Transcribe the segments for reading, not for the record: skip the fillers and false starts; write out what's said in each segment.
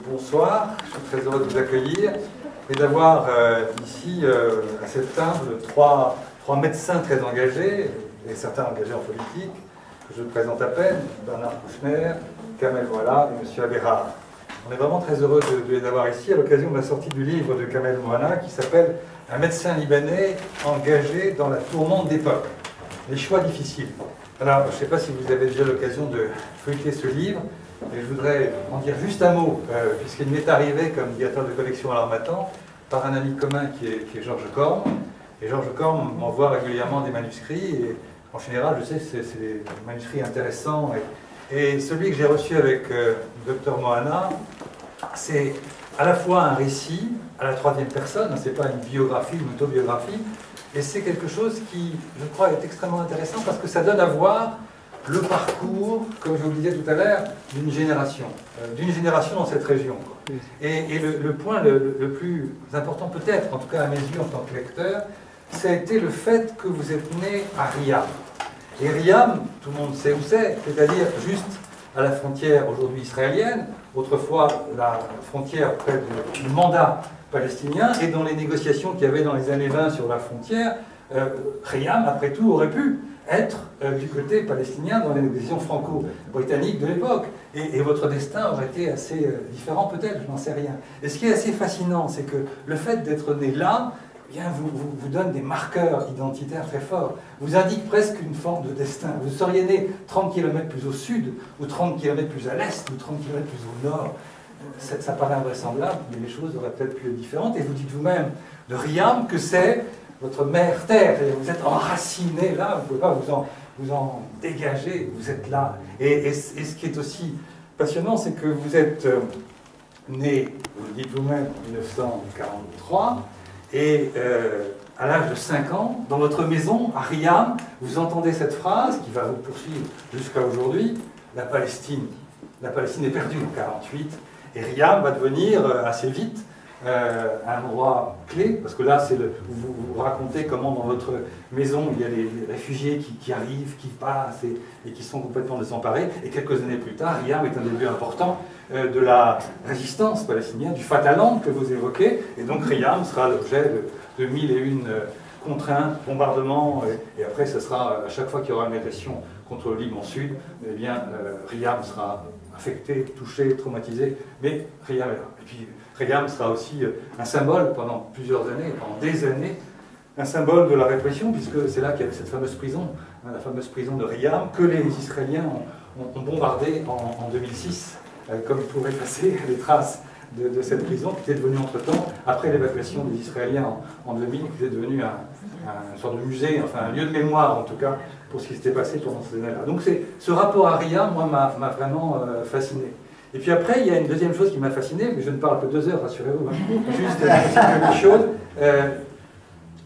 Bonsoir, je suis très heureux de vous accueillir et d'avoir ici à cette table trois médecins très engagés, et certains engagés en politique, que je présente à peine, Bernard Kouchner, Kamel Mohanna et M. Abérard. On est vraiment très heureux de les avoir ici à l'occasion de la sortie du livre de Kamel Mohanna qui s'appelle « Un médecin libanais engagé dans la tourmente d'époque. Les choix difficiles ». Alors, je ne sais pas si vous avez déjà l'occasion de feuilleter ce livre, et je voudrais en dire juste un mot, puisqu'il m'est arrivé comme directeur de collection à l'Harmattan par un ami commun qui est Georges Corme. Et Georges Corme m'envoie régulièrement des manuscrits, et en général, je sais que c'est des manuscrits intéressants. Et celui que j'ai reçu avec Dr Mohanna, c'est à la fois un récit à la troisième personne, ce n'est pas une biographie, une autobiographie, et c'est quelque chose qui, je crois, est extrêmement intéressant parce que ça donne à voir le parcours, comme je vous le disais tout à l'heure, d'une génération dans cette région. Et le point le plus important peut-être, en tout cas à mes yeux en tant que lecteur, ça a été le fait que vous êtes né à Riam. Et Riam, tout le monde sait où c'est-à-dire juste à la frontière aujourd'hui israélienne, autrefois la frontière près du mandat palestinien, et dans les négociations qu'il y avait dans les années 20 sur la frontière, Riam, après tout, aurait pu être du côté palestinien dans les négociations franco-britanniques de l'époque. Et votre destin aurait été assez différent peut-être, je n'en sais rien. Et ce qui est assez fascinant, c'est que le fait d'être né là, eh bien, vous donne des marqueurs identitaires très forts, vous indique presque une forme de destin. Vous seriez né 30 km plus au sud, ou 30 km plus à l'est, ou 30 km plus au nord. Ça paraît invraisemblable, mais les choses auraient peut-être pu être différentes. Et vous dites vous-même de Riam que c'est votre mère terre, vous êtes enraciné là, vous ne pouvez pas vous en dégager, vous êtes là. Et ce qui est aussi passionnant, c'est que vous êtes né, vous le dites vous-même, en 1943, et à l'âge de 5 ans, dans votre maison, à Riam, vous entendez cette phrase qui va vous poursuivre jusqu'à aujourd'hui, la Palestine est perdue en 1948, et Riam va devenir assez vite un endroit clé, parce que là, vous racontez comment dans votre maison, il y a les réfugiés qui arrivent, qui passent et qui sont complètement désemparés. Et quelques années plus tard, Riam est un début important de la résistance palestinienne, du Fatahland que vous évoquez. Et donc Riam sera l'objet de mille et une contraintes, bombardements. Et après, ce sera, à chaque fois qu'il y aura une agression contre le Liban Sud, eh bien, Riam sera affecté, touché, traumatisé. Mais Riam est là. Et puis, Riam sera aussi un symbole pendant plusieurs années, pendant des années, un symbole de la répression, puisque c'est là qu'il y avait cette fameuse prison, la fameuse prison de Riam, que les Israéliens ont bombardée en 2006, comme il pourrait passer les traces de cette prison, qui était devenue entre-temps, après l'évacuation des Israéliens en 2000, qui était devenue une sorte de musée, enfin un lieu de mémoire en tout cas, pour ce qui s'était passé pendant ces années-là. Donc ce rapport à Riam, moi, m'a vraiment fasciné. Et puis après, il y a une deuxième chose qui m'a fasciné, mais je ne parle que 2 heures, rassurez-vous, juste quelque chose.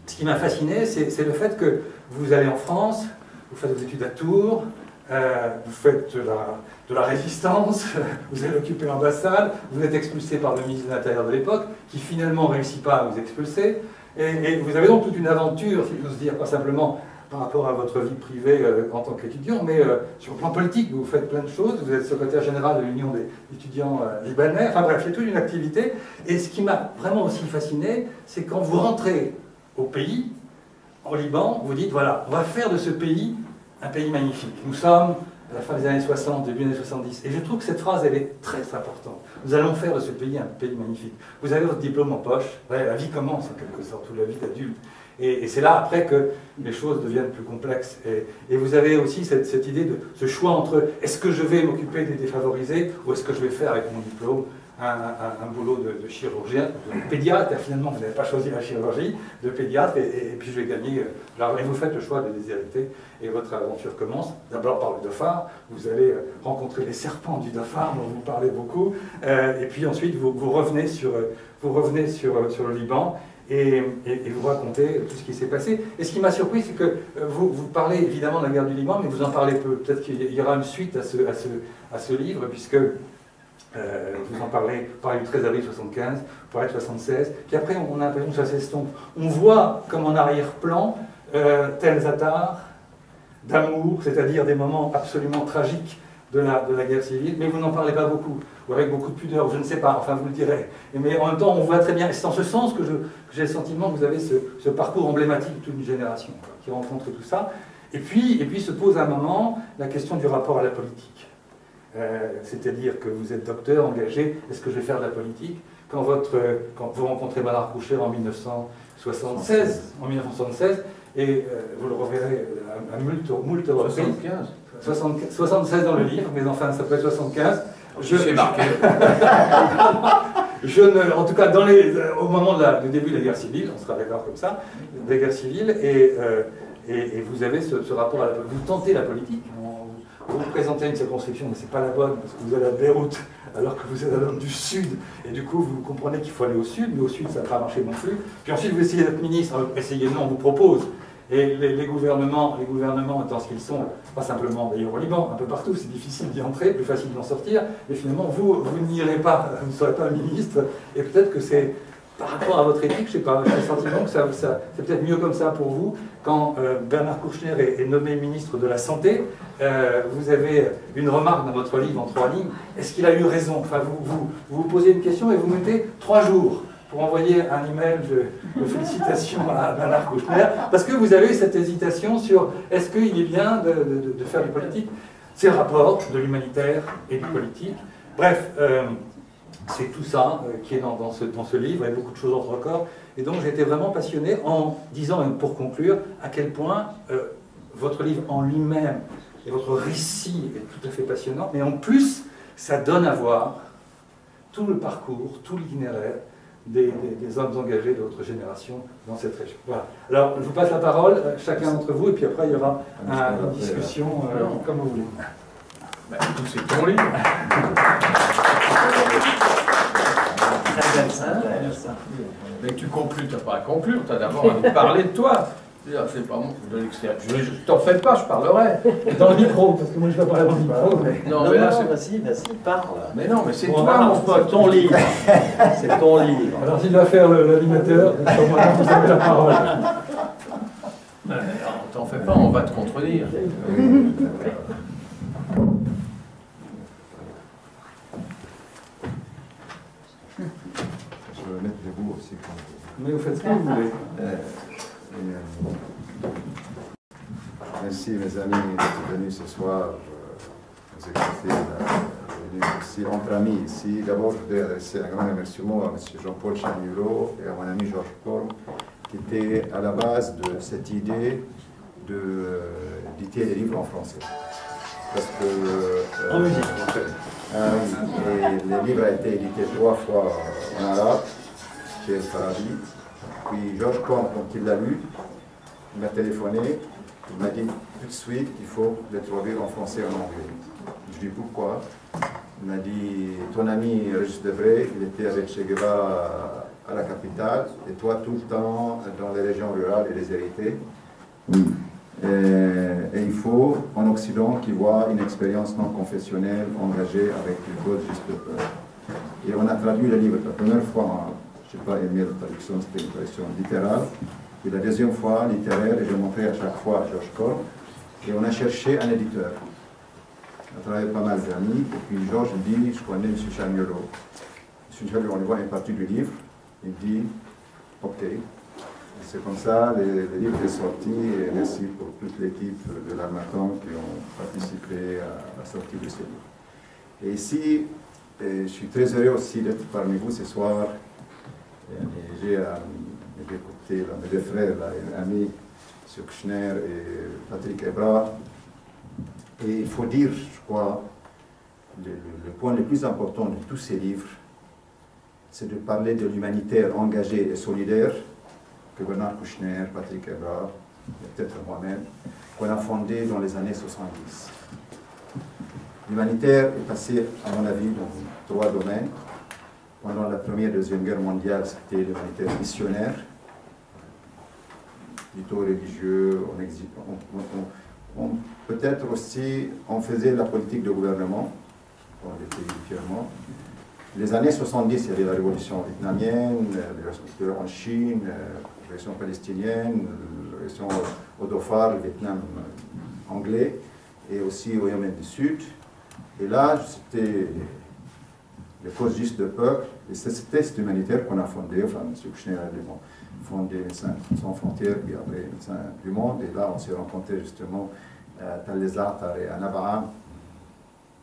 Ce qui m'a fasciné, c'est le fait que vous allez en France, vous faites vos études à Tours, vous faites de la résistance, vous allez occuper l'ambassade, vous êtes expulsé par le ministre de l'Intérieur de l'époque, qui finalement ne réussit pas à vous expulser, et vous avez donc toute une aventure, si j'ose dire, pas simplement par rapport à votre vie privée en tant qu'étudiant, mais sur le plan politique, vous faites plein de choses, vous êtes secrétaire général de l'Union des étudiants libanais, enfin bref, c'est toute une activité. Et ce qui m'a vraiment aussi fasciné, c'est quand vous rentrez au pays, en Liban, vous dites, voilà, on va faire de ce pays un pays magnifique. Nous sommes à la fin des années 60, début des années 70, et je trouve que cette phrase, elle est très importante. Nous allons faire de ce pays un pays magnifique. Vous avez votre diplôme en poche, ouais, la vie commence en quelque sorte, ou la vie d'adulte. Et c'est là, après, que les choses deviennent plus complexes. Et vous avez aussi cette idée de ce choix entre est-ce que je vais m'occuper des défavorisés ou est-ce que je vais faire avec mon diplôme un boulot de chirurgien, de pédiatre. Et finalement, vous n'avez pas choisi la chirurgie, de pédiatre, et puis je vais gagner. Et vous faites le choix de déshériter, et votre aventure commence. D'abord par le Dhofar, vous allez rencontrer les serpents du Dhofar, dont vous parlez beaucoup, et puis ensuite vous revenez sur le Liban. Et vous racontez tout ce qui s'est passé. Et ce qui m'a surpris, c'est que vous parlez évidemment de la guerre du Liban, mais vous en parlez peu. Peut-être qu'il y aura une suite à ce livre, puisque vous en parlez du 13 avril 75, vous parlez de 76, puis après on a l'impression que ça s'estompe. On voit comme en arrière-plan Tel Zatar, d'amour, c'est-à-dire des moments absolument tragiques de la guerre civile, mais vous n'en parlez pas beaucoup, ou avec beaucoup de pudeur, je ne sais pas, enfin vous le direz. Mais en même temps, on voit très bien, et c'est en ce sens que j'ai le sentiment que vous avez ce parcours emblématique de toute une génération, quoi, qui rencontre tout ça. Et puis se pose à un moment la question du rapport à la politique. C'est-à-dire que vous êtes docteur, engagé, est-ce que je vais faire de la politique? Quand vous rencontrez Bernard Kouchner en 1976, et vous le reverrez à moult reprises. 76 dans le livre, mais enfin ça peut être 75. C'est marqué. En tout cas, au moment du début de la guerre civile, on sera d'accord comme ça, de la guerre civile, et vous avez ce rapport à la politique. Vous tentez la politique. Vous vous présentez une circonscription, mais ce n'est pas la bonne, parce que vous allez à Beyrouth, alors que vous êtes à l'homme du Sud, et du coup vous comprenez qu'il faut aller au Sud, mais au Sud ça n'a pas marché non plus. Puis ensuite vous essayez d'être ministre, non, on vous propose. Et les gouvernements étant ce qu'ils sont, pas simplement d'ailleurs au Liban, un peu partout, c'est difficile d'y entrer, plus facile d'en sortir, mais finalement vous n'irez pas, vous ne serez pas ministre, et peut-être que c'est par rapport à votre éthique, je ne sais pas, j'ai le sentiment que c'est peut-être mieux comme ça pour vous. Quand Bernard Kouchner est nommé ministre de la Santé, vous avez une remarque dans votre livre en 3 lignes. Est-ce qu'il a eu raison? Enfin, vous posez une question et vous mettez 3 jours pour envoyer un email de félicitations à Bernard Kouchner, parce que vous avez eu cette hésitation sur est-ce qu'il est bien de faire du politique? C'est le rapport de l'humanitaire et du politique. Bref, c'est tout ça qui est dans ce livre, et beaucoup de choses autres encore. Et donc j'ai été vraiment passionné en disant, pour conclure, à quel point votre livre en lui-même et votre récit est tout à fait passionnant, mais en plus, ça donne à voir tout le parcours, tout l'itinéraire des hommes engagés de votre génération dans cette région. Voilà. Alors, je vous passe la parole, chacun d'entre vous, et puis après, il y aura une discussion comme vous voulez. Bah, c'est ton livre. Mais tu conclus, tu n'as pas à conclure, tu as d'abord envie de parler de toi. C'est pas bon, de l'extérieur. Je t'en fais pas, je parlerai. Dans le micro, parce que moi je ne vais pas parler dans le micro. Mais... Non, mais là, vas-y, parle. Mais non, mais c'est toi, mon pote. Ton livre. C'est ton livre. Alors s'il va faire l'animateur, vous avez la parole. T'en fais pas, on va te contredire. Je vais mettre debout aussi. Mais vous faites ce que vous voulez. Merci mes amis d'être venus ce soir nous écouter, venus aussi entre amis ici. D'abord, je voudrais adresser un grand remerciement à M. Jean-Paul Chagnulot et à mon ami Georges Corm, qui étaient à la base de cette idée d'éditer des livres en français. Parce que... en musique. Et le livre a été édité 3 fois en arabe, chez El Farabi. Puis Georges Corm, quand il l'a lu, il m'a téléphoné, il m'a dit tout de suite qu'il faut le traduire en français et en anglais. Je lui ai dit pourquoi. Il m'a dit ton ami Régis Debray, il était avec Che Guevara à la capitale, et toi tout le temps dans les régions rurales et les hérités. Et il faut, en Occident, qu'il voit une expérience non confessionnelle engagée avec une cause juste peur. Et on a traduit le livre la première fois, je n'ai pas aimé la traduction, c'était une traduction littérale. Et la deuxième fois, littéraire, et j'ai montré à chaque fois à Georges Corm. Et on a cherché un éditeur. On a travaillé pas mal d'amis, et puis Georges dit, je connais M. Chagnulot. M. Chagnulot, on lui voit une partie du livre, il dit, ok. C'est comme ça, le livre est sorti, et merci pour toute l'équipe de l'Harmattan qui ont participé à la sortie de ce livre. Et ici, je suis très heureux aussi d'être parmi vous ce soir. J'ai écouté mes deux frères, un ami, M. Kouchner et Patrick Ebra. Et il faut dire, je crois, le point le plus important de tous ces livres, c'est de parler de l'humanitaire engagé et solidaire que Bernard Kouchner, Patrick Ebra, et peut-être moi-même, qu'on a fondé dans les années 70. L'humanitaire est passé, à mon avis, dans 3 domaines. Pendant la Première et Deuxième Guerre mondiale, c'était l'humanitaire missionnaire, plutôt religieux, peut-être aussi, on faisait la politique de gouvernement, dans les pays différemment. Les années 70, il y avait la révolution vietnamienne, les révolutions en Chine, la révolution palestinienne, la révolution au Dhofar, le Vietnam anglais, et aussi au Yémen du Sud. Et là, c'était les causes justes de peuple, et c'est ce test humanitaire qu'on a fondé, enfin, M. Kouchner a fondé Médecins sans frontières, puis après Médecins du monde, et là, on s'est rencontrés justement à Tal el-Za'atar et à Naba'an,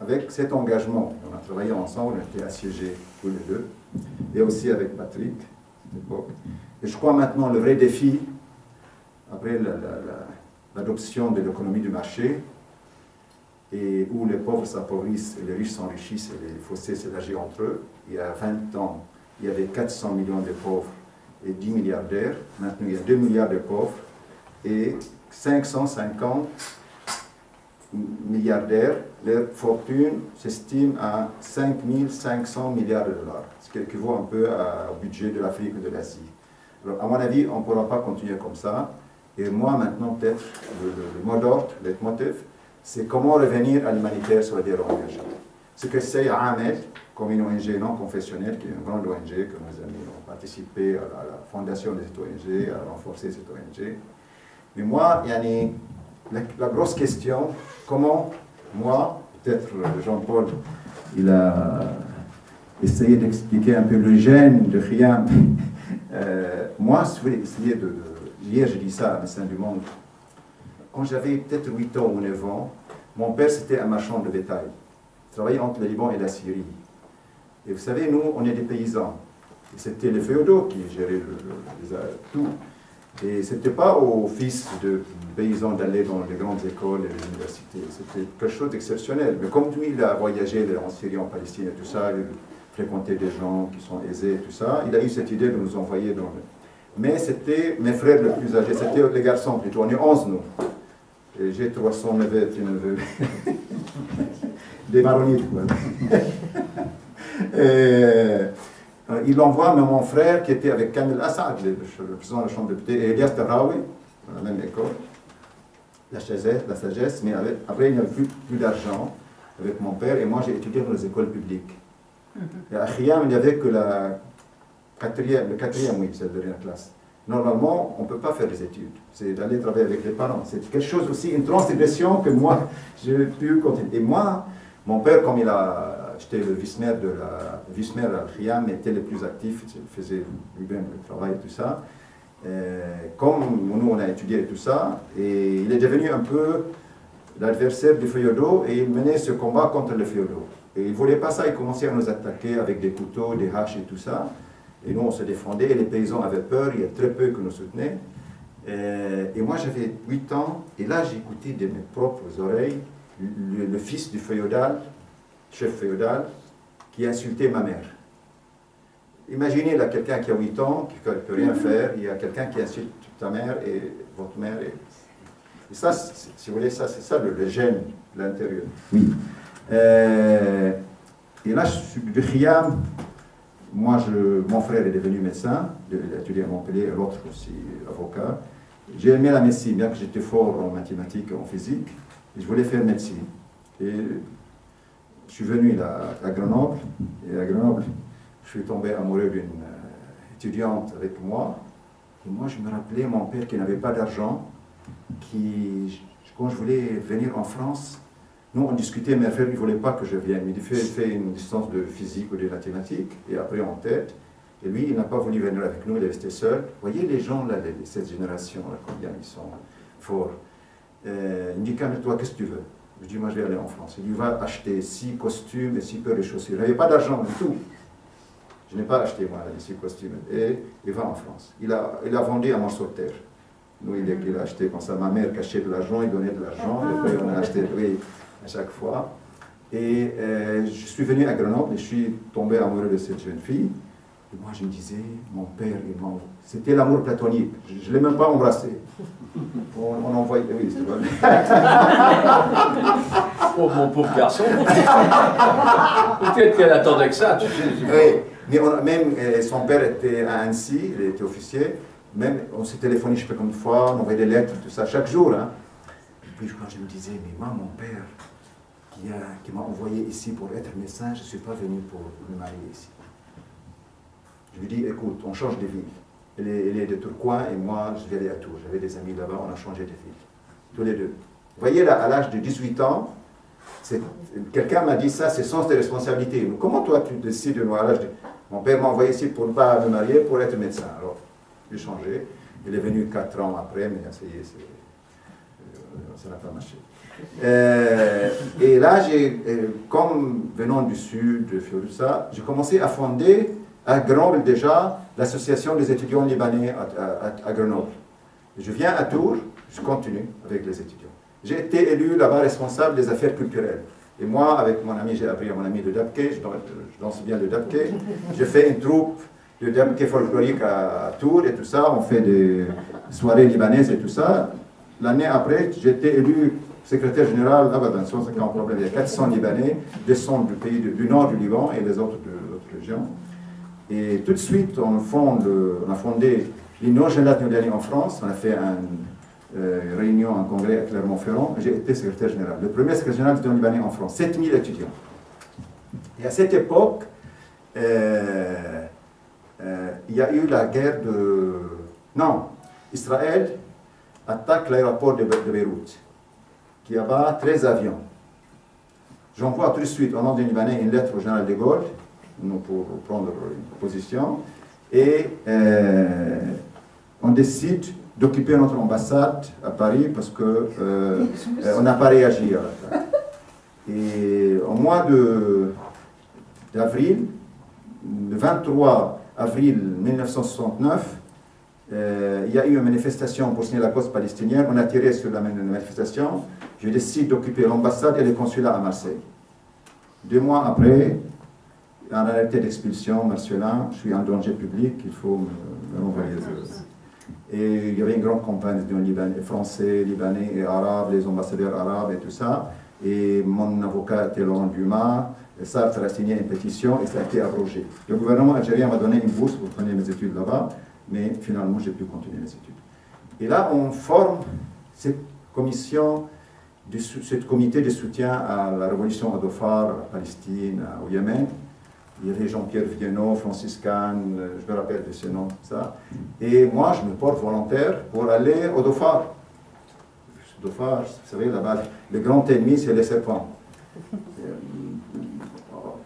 avec cet engagement. On a travaillé ensemble, on était assiégés tous les deux, et aussi avec Patrick, à cette époque. Et je crois maintenant le vrai défi, après l'adoption de l'économie du marché, et où les pauvres s'appauvrissent et les riches s'enrichissent et les fossés s'élargissent entre eux. Il y a 20 ans, il y avait 400 millions de pauvres et 10 milliardaires. Maintenant, il y a 2 milliards de pauvres et 550 milliardaires. Leur fortune s'estime à 5500 milliards de dollars, ce qui équivaut un peu au budget de l'Afrique ou de l'Asie. Alors, à mon avis, on ne pourra pas continuer comme ça. Et moi, maintenant, peut-être, le mot d'ordre, le leitmotiv, c'est comment revenir à l'humanitaire sur les dialogues engagés. Ce que c'est AMED, comme une ONG non confessionnelle, qui est une grande ONG, que nos amis ont participé à la fondation de cette ONG, à renforcer cette ONG. Mais moi, la grosse question, comment moi, peut-être Jean-Paul, il a essayé d'expliquer un peu le gène de Khiam. Moi, je voulais essayer de... Hier, j'ai dit ça à Médecins du Monde. Quand j'avais peut-être 8 ans ou 9 ans, mon père, c'était un marchand de bétail. Il travaillait entre le Liban et la Syrie. Et vous savez, nous, on est des paysans. C'était les féodaux qui géraient tout. Et ce n'était pas aux fils de paysans d'aller dans les grandes écoles et les universités. C'était quelque chose d'exceptionnel. Mais comme lui, il a voyagé en Syrie, en Palestine et tout ça, il fréquentait des gens qui sont aisés et tout ça, il a eu cette idée de nous envoyer dans le... Mais c'était mes frères les plus âgés, c'était les garçons plutôt. On est 11, nous. Et j'ai 300 neveux et neveux. Des maronites, quoi. Il envoie mon frère qui était avec Kamel Assad, le président de la Chambre des députés, et Elias Terraoui, dans la même école. La sagesse, mais après il n'y avait plus d'argent avec mon père, et moi j'ai étudié dans les écoles publiques. Et à Khiam, il n'y avait que le quatrième, oui, c'est la dernière classe. Normalement, on ne peut pas faire des études. C'est d'aller travailler avec les parents. C'est quelque chose aussi, une transgression que moi, j'ai pu continuer. Et moi, mon père, comme j'étais le vice-maire à Khiam, était le plus actif, il faisait lui-même le travail et tout ça. Comme nous, on a étudié tout ça, et il est devenu un peu l'adversaire des féodaux, et il menait ce combat contre les féodaux. Et il ne voulait pas ça, il commençait à nous attaquer avec des couteaux, des haches et tout ça. Et nous, on se défendait, et les paysans avaient peur, il y a très peu qui nous soutenaient. Et moi, j'avais 8 ans, et là, j'écoutais de mes propres oreilles le fils du féodal, chef féodal, qui insultait ma mère. Imaginez là quelqu'un qui a 8 ans, qui ne peut rien faire, il y a quelqu'un qui insulte ta mère et votre mère. Et ça, si vous voulez, ça, c'est ça le gène de l'intérieur. Oui. Et là, je suis de Khiam. Moi, mon frère est devenu médecin, il a étudié à Montpellier, l'autre aussi avocat. J'ai aimé la médecine, bien que j'étais fort en mathématiques et en physique, et je voulais faire médecine. Et je suis venu là, à Grenoble, et à Grenoble, je suis tombé amoureux d'une étudiante avec moi. Et moi, je me rappelais mon père qui n'avait pas d'argent, quand je voulais venir en France, nous, on discutait, mes frères ne voulaient pas que je vienne. Il fait une licence de physique ou de mathématiques, et après en tête. Et lui, il n'a pas voulu venir avec nous, il est resté seul. Vous voyez les gens, là, cette génération-là, combien ils sont forts. Il me dit, calme-toi, qu'est-ce que tu veux? Je dis, moi, je vais aller en France. Il va acheter 6 costumes et 6 paires de chaussures. Il n'avait pas d'argent du tout. Je n'ai pas acheté, moi, les 6 costumes. Et il va en France. Il a vendu un morceau de terre. Nous, il a acheté comme ça. Ma mère cachait de l'argent, il donnait de l'argent. Et puis, on a acheté, oui, à chaque fois. Et je suis venu à Grenoble et je suis tombé amoureux de cette jeune fille. Et moi, je me disais, mon père, c'était l'amour platonique. Je ne l'ai même pas embrassé. On envoyait, oui, c'est vrai. Oh, mon pauvre garçon. Peut-être qu'elle attendait que ça, tu sais. Oui, mais même son père était à Annecy, il était officier. Même, on s'est téléphoné, je ne sais pas combien de fois, on envoyait des lettres, tout ça, chaque jour. Hein. Et puis, quand je me disais, mais moi, mon père, qui m'a envoyé ici pour être médecin, je ne suis pas venu pour me marier ici. Je lui dis, écoute, on change de ville. Elle est de Tourcoing et moi, je vais aller à Tours. J'avais des amis là-bas, on a changé de ville. Tous les deux. Vous voyez, là, à l'âge de 18 ans, Quelqu'un m'a dit ça, c'est sens de responsabilité. Mais comment toi tu décides de moi? Alors, mon père m'a envoyé ici pour ne pas me marier, pour être médecin. Alors, j'ai changé. Il est venu 4 ans après, mais ça y est, ça n'a pas marché. Et là, comme venant du sud, de ça, j'ai commencé à fonder à Grenoble déjà l'association des étudiants libanais à Grenoble. Je viens à Tours, je continue avec les étudiants. J'ai été élu là-bas responsable des affaires culturelles. Et moi, avec mon ami, j'ai appris à mon ami le dabke, je danse bien le dabke. J'ai fait une troupe de dabke folklorique à Tours et tout ça. On fait des soirées libanaises et tout ça. L'année après, j'ai été élu secrétaire général, sans aucun problème. Il y a 400 Libanais, descendent du pays du nord du Liban et les autres de l'autre région. Et tout de suite, on a fondé l'Union générale libanais en France. On a fait une réunion, un congrès à Clermont-Ferrand. J'ai été secrétaire général. Le premier secrétaire général du libanais en France, 7000 étudiants. Et à cette époque, il y a eu la guerre de... Non, Israël attaque l'aéroport de Beyrouth, qui abat 13 avions. J'envoie tout de suite, au nom des Libanais, une lettre au général de Gaulle, pour prendre une position, et on décide d'occuper notre ambassade à Paris parce qu'on n'a pas réagi à l'attaque. Et au mois d'avril, le 23 avril 1969, il y a eu une manifestation pour signer la cause palestinienne. On a tiré sur la manifestation. Je décide d'occuper l'ambassade et le consulat à Marseille. 2 mois après, en réalité d'expulsion, Marcelin, je suis en danger public, il faut me renvoyer. Et il y avait une grande campagne de français, libanais et arabes, les ambassadeurs arabes et tout ça. Et mon avocat était Laurent Dumas, Sartre a signé une pétition et ça a été abrogé. Le gouvernement algérien m'a donné une bourse pour prendre mes études là-bas, mais finalement j'ai pu continuer les études. Et là, on forme cette commission, ce comité de soutien à la révolution à Dhofar, à Palestine, au Yémen. Il y avait Jean-Pierre Vienno, Francis Kahn, je me rappelle de ces noms, ça. Et moi, je me porte volontaire pour aller au Dhofar. Dhofar, vous savez, là-bas, le grand ennemi, c'est les serpents.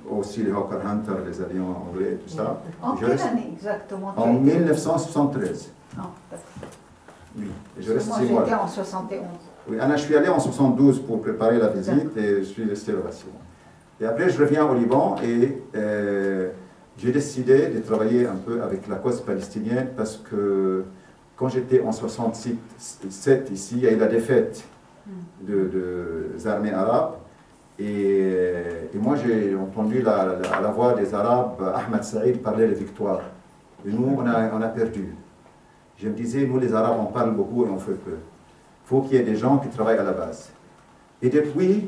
Aussi les Hawker Hunter, les avions anglais et tout ça. En quelle année exactement? En 1973. Non, d'accord. Oui, et je reste Moi, 6 mois. j'étais en 71. Oui, Anna, je suis allé en 72 pour préparer la visite et je suis resté là-bas 6 mois. Et après, je reviens au Liban et j'ai décidé de travailler un peu avec la cause palestinienne parce que quand j'étais en 67 ici, il y a eu la défaite des armées arabes. Et moi, j'ai entendu la voix des Arabes, Ahmed Saïd, parler de victoire. Et nous, on a perdu. Je me disais, nous, les Arabes, on parle beaucoup et on fait peu. Il faut qu'il y ait des gens qui travaillent à la base. Et depuis,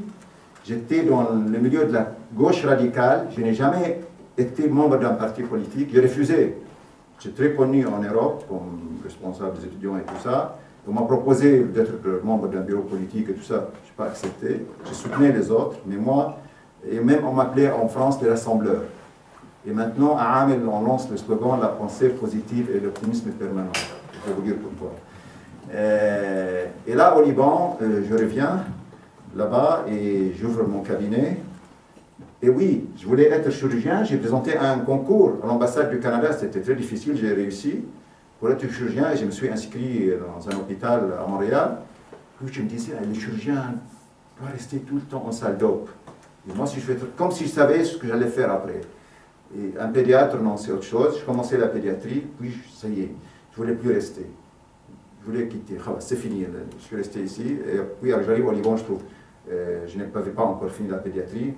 j'étais dans le milieu de la gauche radicale. Je n'ai jamais été membre d'un parti politique. J'ai refusé. J'ai très connu en Europe comme responsable des étudiants et tout ça. On m'a proposé d'être membre d'un bureau politique et tout ça. Je n'ai pas accepté. Je soutenais les autres, mais moi, et même on m'appelait en France les rassembleurs. Et maintenant, à Amel, on lance le slogan « La pensée positive et l'optimisme permanent ». Je vais vous dire pourquoi. Et là, au Liban, je reviens là-bas et j'ouvre mon cabinet. Et oui, je voulais être chirurgien. J'ai présenté un concours à l'ambassade du Canada. C'était très difficile, j'ai réussi pour être chirurgien et je me suis inscrit dans un hôpital à Montréal. Puis je me disais, le chirurgien doit rester tout le temps en salle d'op. Et moi, si je fais comme si je savais ce que j'allais faire après. Et un pédiatre, non, c'est autre chose. Je commençais la pédiatrie, puis ça y est, je ne voulais plus rester. Je voulais quitter. C'est fini, je suis resté ici. Et puis, j'arrive au Liban, je trouve. Je n'avais pas encore fini la pédiatrie.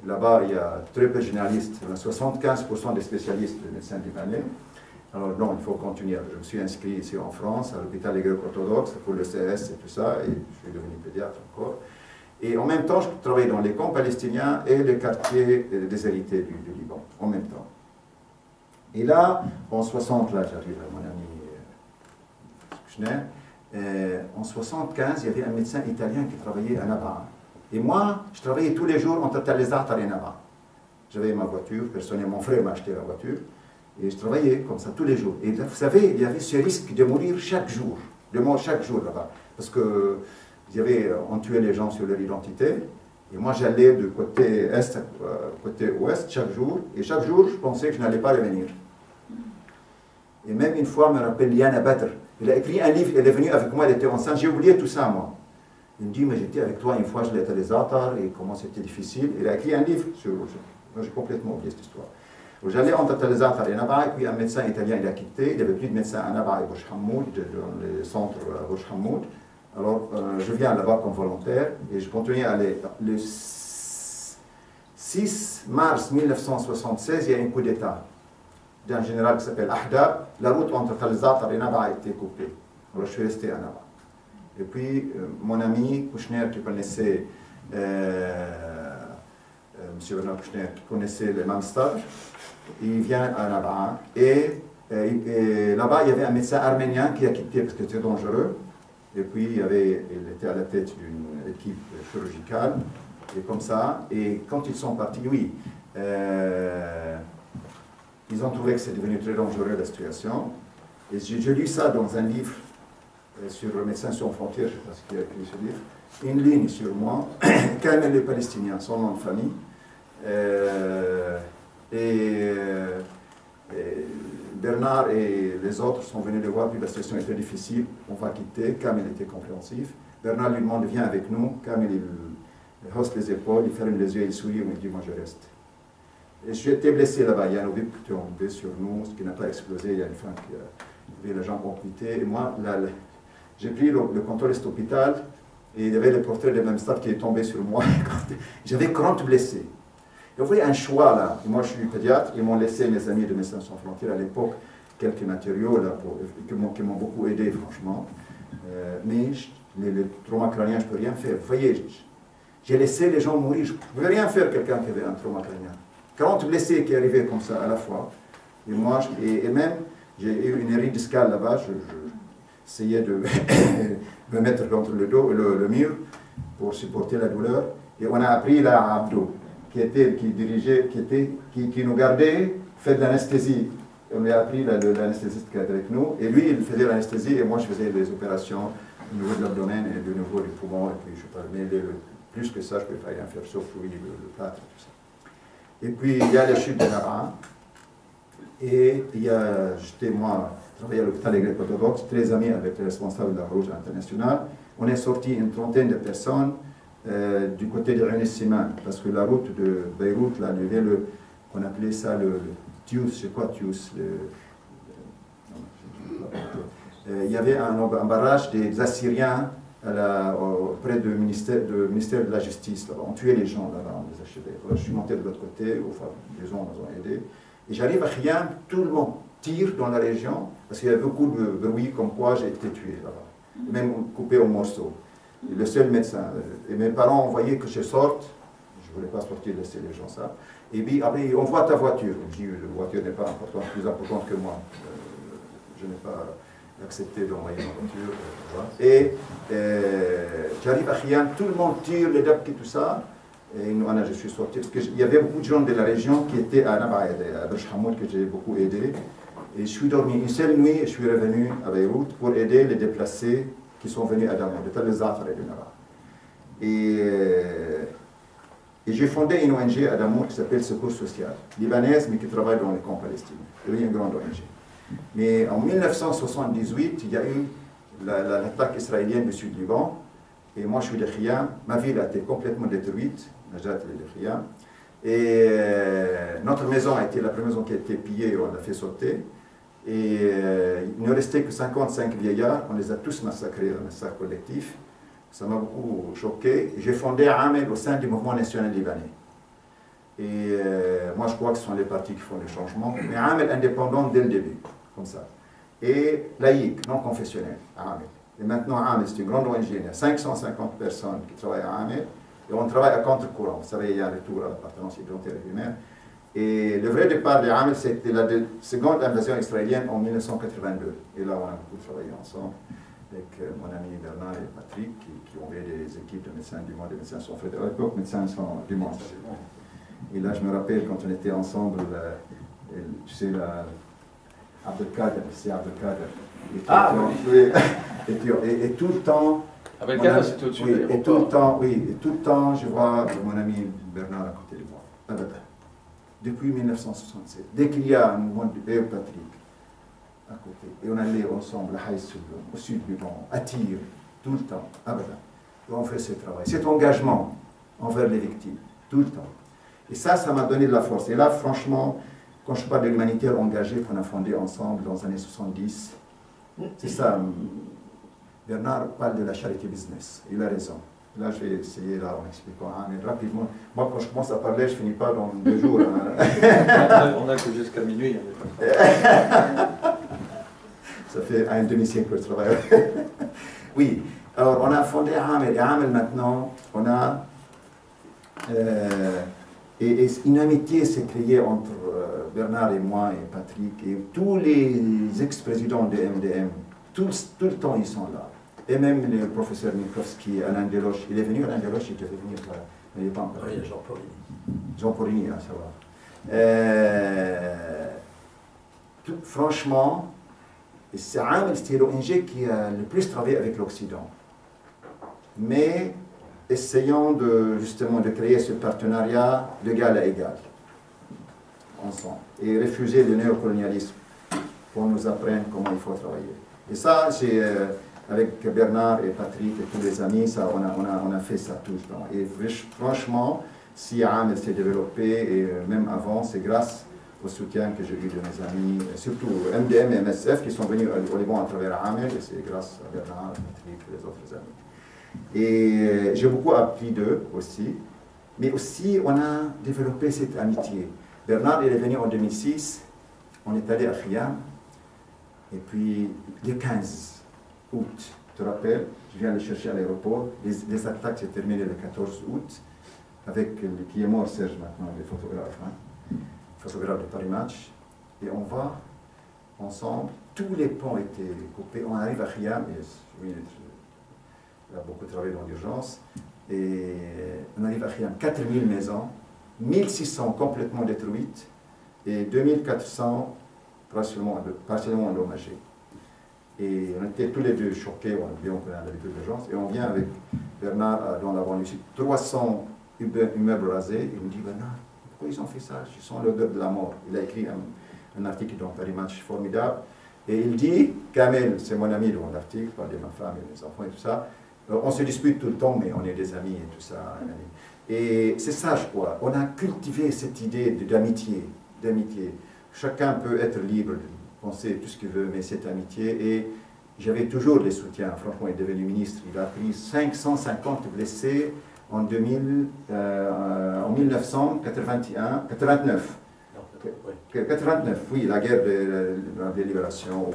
Là-bas, il y a très peu de généralistes. Il y a 75% des spécialistes de médecins libanais. Alors non, il faut continuer. Je me suis inscrit ici en France, à l'hôpital des Grecs orthodoxes, pour le CS et tout ça, et je suis devenu pédiatre encore. Et en même temps, je travaillais dans les camps palestiniens et les quartiers déshérités du Liban, en même temps. Et là, en 60, là, j'arrive à mon ami Kushner, en 75, il y avait un médecin italien qui travaillait à Nabaa. Et moi, je travaillais tous les jours entre Talezat et Nabaa. J'avais ma voiture, personnellement, mon frère m'a acheté la voiture. Et je travaillais comme ça tous les jours. Et là, vous savez, il y avait ce risque de mourir chaque jour, de mort chaque jour là-bas. Parce que on tuait les gens sur leur identité, Et moi, j'allais de côté est à côté ouest chaque jour. Et chaque jour, je pensais que je n'allais pas revenir. Et même une fois, je me rappelle Liana Badr. Il a écrit un livre, elle est venue avec moi, elle était enceinte. J'ai oublié tout ça, moi. Il me dit, mais j'étais avec toi une fois, je l'ai été à les Atars, et comment c'était difficile. Il a écrit un livre sur... Moi, j'ai complètement oublié cette histoire. J'allais entre Talizattar et Naba, et puis un médecin italien, il a quitté. Il n'y avait plus de médecin à Naba et Bouch Hamoud, dans les centres à Bouch Hamoud. Alors, je viens là-bas comme volontaire, et je continue à aller. Le 6 mars 1976, il y a un coup d'État d'un général qui s'appelle Ahdab. La route entre Talizattar et Naba a été coupée. Alors, je suis resté à Naba. Et puis, mon ami Kouchner, qui connaissait... M. Bernard Kouchner, qui connaissait le même stage, il vient à Naba. Et là-bas, il y avait un médecin arménien qui a quitté parce que c'était dangereux. Et puis, il était à la tête d'une équipe chirurgicale. Et comme ça. Et quand ils sont partis, oui, ils ont trouvé que c'est devenu très dangereux la situation. Et j'ai lu ça dans un livre sur le Médecins sans frontières, je ne sais pas qui a écrit ce livre. Une ligne sur moi, Kamel les Palestiniens, son nom de famille. Bernard et les autres sont venus le voir, puis la situation était difficile, on va quitter. Kamel était compréhensif. Bernard lui demande, viens avec nous. Kamel, il hausse les épaules, il ferme les yeux, il sourit, il me dit, moi je reste. Et j'ai été blessé là-bas, il y a un obus qui est tombé sur nous, ce qui n'a pas explosé, il y a une femme qui avait la jambe amputée. Et moi, j'ai pris le contrôle de cet hôpital, et il y avait le portrait de même stade qui est tombé sur moi. J'avais 40 blessés. Vous voyez un choix là. Et moi je suis pédiatre, ils m'ont laissé, mes amis de Médecins sans frontières à l'époque, quelques matériaux là, qui m'ont beaucoup aidé franchement. Mais le trauma crânien, je ne peux rien faire. Vous voyez, j'ai laissé les gens mourir. Je ne pouvais rien faire quelqu'un qui avait un trauma crânien. 40 blessés qui arrivaient comme ça à la fois. Et moi, et même, j'ai eu une hérnie discale là-bas, j'essayais de me mettre contre le dos, le mur, pour supporter la douleur. Et on a appris là à Abdo, qui nous gardait, fait de l'anesthésie. On lui a appris l'anesthésiste qui était avec nous, et lui, il faisait l'anesthésie, et moi, je faisais les opérations au niveau de l'abdomen et au niveau du poumon, et puis je parlais, plus que ça, je ne pouvais pas rien faire, sauf oui, le plâtre, tout ça. Et puis, il y a la chute de Naba, et j'étais, moi, travaillé à l'hôpital grec orthodoxe, très ami avec les responsables de la Rouge internationale. On est sorti une trentaine de personnes du côté de René-Siman, parce que la route de Beyrouth, là, on appelait ça le Tius, je sais quoi Tius, il y y avait un barrage des Assyriens près du ministère de la Justice. On tuait les gens là-bas, on les achevait. Je suis monté de l'autre côté, enfin, les gens nous ont aidés. Et j'arrive à Khiam, tout le monde tire dans la région, parce qu'il y a beaucoup de bruit comme quoi j'ai été tué là-bas, même coupé en morceaux. Et le seul médecin. Et mes parents ont voyé que je sorte, je ne voulais pas sortir, laisser les gens ça. Et puis après, on voit ta voiture. Je dis, la voiture n'est pas importante, plus importante que moi. Je n'ai pas accepté d'envoyer ma voiture. Et j'arrive à Khiam, tout le monde tire, les dabs et tout ça. Et je suis sorti, parce qu'il y avait beaucoup de gens de la région qui étaient à Naba et à Bouch Hamoud, que j'ai beaucoup aidé. Et je suis dormi une seule nuit et je suis revenu à Beyrouth pour aider les déplacés qui sont venus à Damour, de Talizattar et de Naba. Et j'ai fondé une ONG à Damour qui s'appelle Secours Social, libanaise, mais qui travaille dans les camps palestiniens. C'est une grande ONG. Mais en 1978, il y a eu l'attaque israélienne du Sud-Liban. Et moi, je suis de Khiam. Ma ville a été complètement détruite. Najat est de Khiam. Et notre maison a été la première maison qui a été pillée, on l'a fait sauter. Et il ne restait que 55 vieillards. On les a tous massacrés, un massacre collectif. Ça m'a beaucoup choqué. J'ai fondé Amel au sein du mouvement national libanais. Et moi, je crois que ce sont les partis qui font les changements. Mais Amel indépendant dès le début, comme ça. Et laïque, non confessionnel, Amel. Et maintenant, Amel, c'est une grande ONG. Il y a 550 personnes qui travaillent à Amel. Et on travaille à contre-courant. Vous savez, il y a un retour à l'appartenance identitaire et humaine. Et le vrai départ de Amel, c'était la seconde invasion israélienne en 1982. Et là, on a beaucoup travaillé ensemble avec mon ami Bernard et Patrick, qui ont fait des équipes de médecins du monde, des médecins sans frontières. À l'époque, médecins sans du monde. Et là, je me rappelle quand on était ensemble, tu sais, Abdelkader, c'est Abdelkader. Et tout le temps, À Belkacem, c'était au-dessus de oui, l'aéroport. et tout le temps, oui, et tout le temps, je vois mon ami Bernard à côté de moi. Depuis 1967. Dès qu'il y a un mouvement de Patrick à côté, et on allait ensemble à Haïs, au sud du Liban, à Tyr, tout le temps, et on fait ce travail. Cet engagement envers les victimes, tout le temps. Et ça m'a donné de la force. Et là, franchement, quand je parle de l'humanitaire engagée qu'on a fondée ensemble dans les années 70, c'est ça. Bernard parle de la charité business. Il a raison. Là, je vais essayer, là, en expliquant, mais rapidement. Moi, quand je commence à parler, je ne finis pas dans 2 jours. On n'a que jusqu'à minuit. Ça fait un demi-siècle que je travaille. Oui. Alors, on a fondé Amel. Et Amel, maintenant, on a... et une amitié s'est créée entre Bernard et moi et Patrick et tous les ex-présidents de MDM. Tout le temps, ils sont là. Et même le professeur Minkowski, Alain Deloche, il est venu, Alain Deloche, il devait venir, mais il n'est pas encore venu. Jean Paurini. Jean Paurini, hein, ça va. Franchement, c'est Amel, c'était l'ONG qui a le plus travaillé avec l'Occident. Mais essayons justement de créer ce partenariat d'égal à égal, ensemble, et refuser le néocolonialisme pour nous apprendre comment il faut travailler. Et ça, c'est avec Bernard et Patrick et tous les amis, ça, on a fait ça tout le temps. Et franchement, si Amel s'est développé, et même avant, c'est grâce au soutien que j'ai eu de mes amis, surtout MDM et MSF qui sont venus au Liban à travers Amel, et c'est grâce à Bernard, Patrick et les autres amis. Et j'ai beaucoup appris d'eux aussi, mais aussi on a développé cette amitié. Bernard, il est venu en 2006, on est allé à Khiam, et puis le 15 août, tu te rappelles, je viens le chercher à l'aéroport, les attaques s'est terminées le 14 août, avec qui est mort, Serge maintenant, le photographe, hein, photographe de Paris Match, et on va ensemble, tous les ponts étaient coupés, on arrive à Khiam, et oui, il a beaucoup travaillé dans l'urgence, et on arrive à Khiam, 4000 maisons, 1600 complètement détruites, et 2400 partiellement endommagées. Et on était tous les deux choqués, on connaît l'habitude d'urgence, et on vient avec Bernard dans la banlieue, 300 immeubles rasés, et il me dit, Bernard, pourquoi ils ont fait ça? Je sens l'odeur de la mort. Il a écrit un article dans Paris Match formidable, et il dit, Kamel, c'est mon ami dans l'article, il parle de ma femme et mes enfants et tout ça, on se dispute tout le temps, mais on est des amis et tout ça. Et c'est ça, je crois. On a cultivé cette idée d'amitié. Chacun peut être libre de penser tout ce qu'il veut, mais cette amitié. Et j'avais toujours les soutiens. Franchement, il est devenu ministre. Il a pris 550 blessés en 1989. 89, oui, la guerre de la libération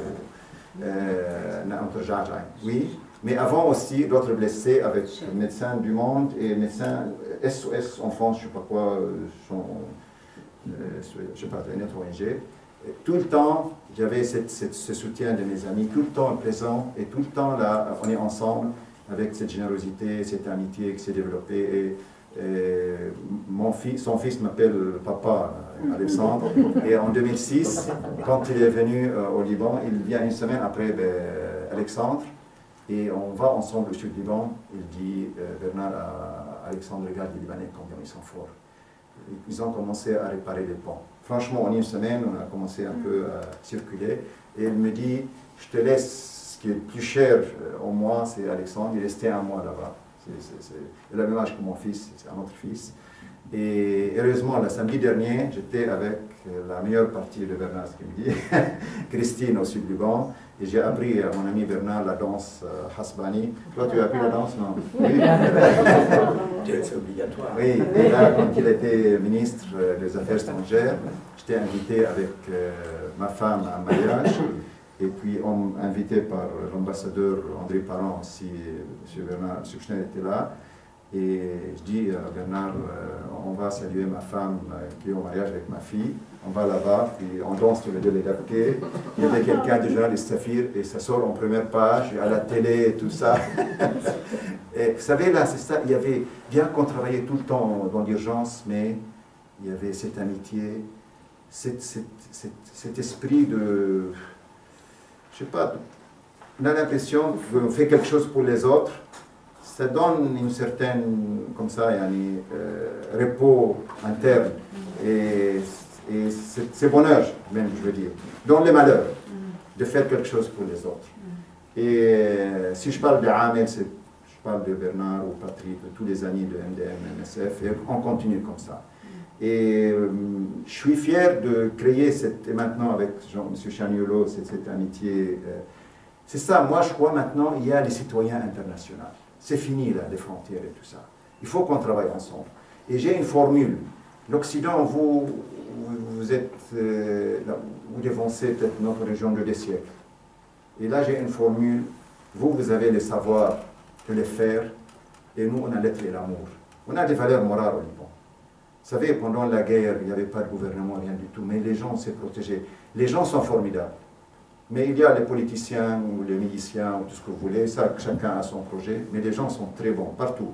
entre Jaja. Oui. Mais avant aussi, d'autres blessés avec Médecins du Monde et Médecins SOS Enfants, je ne sais pas quoi, je ne sais pas, une autre ONG. Tout le temps, j'avais ce soutien de mes amis, tout le temps présent, et tout le temps là, on est ensemble avec cette générosité, cette amitié qui s'est développée. Et son fils m'appelle papa, Alexandre, et en 2006, quand il est venu au Liban, il vient une semaine après Alexandre. Et on va ensemble au sud du Liban. Il dit, Bernard à Alexandre, regarde les Libanais combien ils sont forts. Ils ont commencé à réparer les ponts. Franchement, en une semaine, on a commencé un peu à circuler. Et il me dit, je te laisse ce qui est le plus cher en moi, c'est Alexandre. Il restait un mois là-bas. Il a le même âge que mon fils, c'est un autre fils. Et heureusement, le samedi dernier, j'étais avec la meilleure partie de Bernard, ce qu'il me dit, Christine au sud du Liban. Et j'ai appris à mon ami Bernard la danse Hasbani. Toi, tu as appris la danse, non? Oui. C'est obligatoire. Oui, et là, quand il était ministre des Affaires étrangères, j'étais invité avec ma femme à un mariage. Et puis, invité par l'ambassadeur André Parent aussi, M. Bernard Suchner était là. Et je dis à Bernard, on va saluer ma femme qui est au mariage avec ma fille. On va là-bas, puis on danse tous les deux les dapiquets. Il y avait quelqu'un du journal Saphir et ça sort en première page, à la télé et tout ça. Et vous savez, là, c'est ça, il y avait, bien qu'on travaillait tout le temps dans l'urgence, mais il y avait cette amitié, cet esprit de... Je sais pas, on a l'impression qu'on fait quelque chose pour les autres, ça donne une certaine, comme ça, repos interne. Et c'est bonheur, même, je veux dire, dans les malheurs, de faire quelque chose pour les autres. Et si je parle de Amel, je parle de Bernard ou Patrick, de tous les amis de MDM, MSF, et on continue comme ça. Et je suis fier de créer et maintenant avec M. Chaniolo, cette amitié. C'est ça, moi je crois maintenant, il y a les citoyens internationaux. C'est fini là, les frontières et tout ça. Il faut qu'on travaille ensemble. Et j'ai une formule. L'Occident, vous dévancez peut-être notre région de des siècles. Et là j'ai une formule. Vous avez les savoirs de les faire, et nous on a l'être et l'amour. On a des valeurs morales au Liban. Vous savez, pendant la guerre, il n'y avait pas de gouvernement, rien du tout, mais les gens s'est protégés. Les gens sont formidables. Mais il y a les politiciens ou les miliciens ou tout ce que vous voulez, ça, chacun a son projet, mais les gens sont très bons, partout.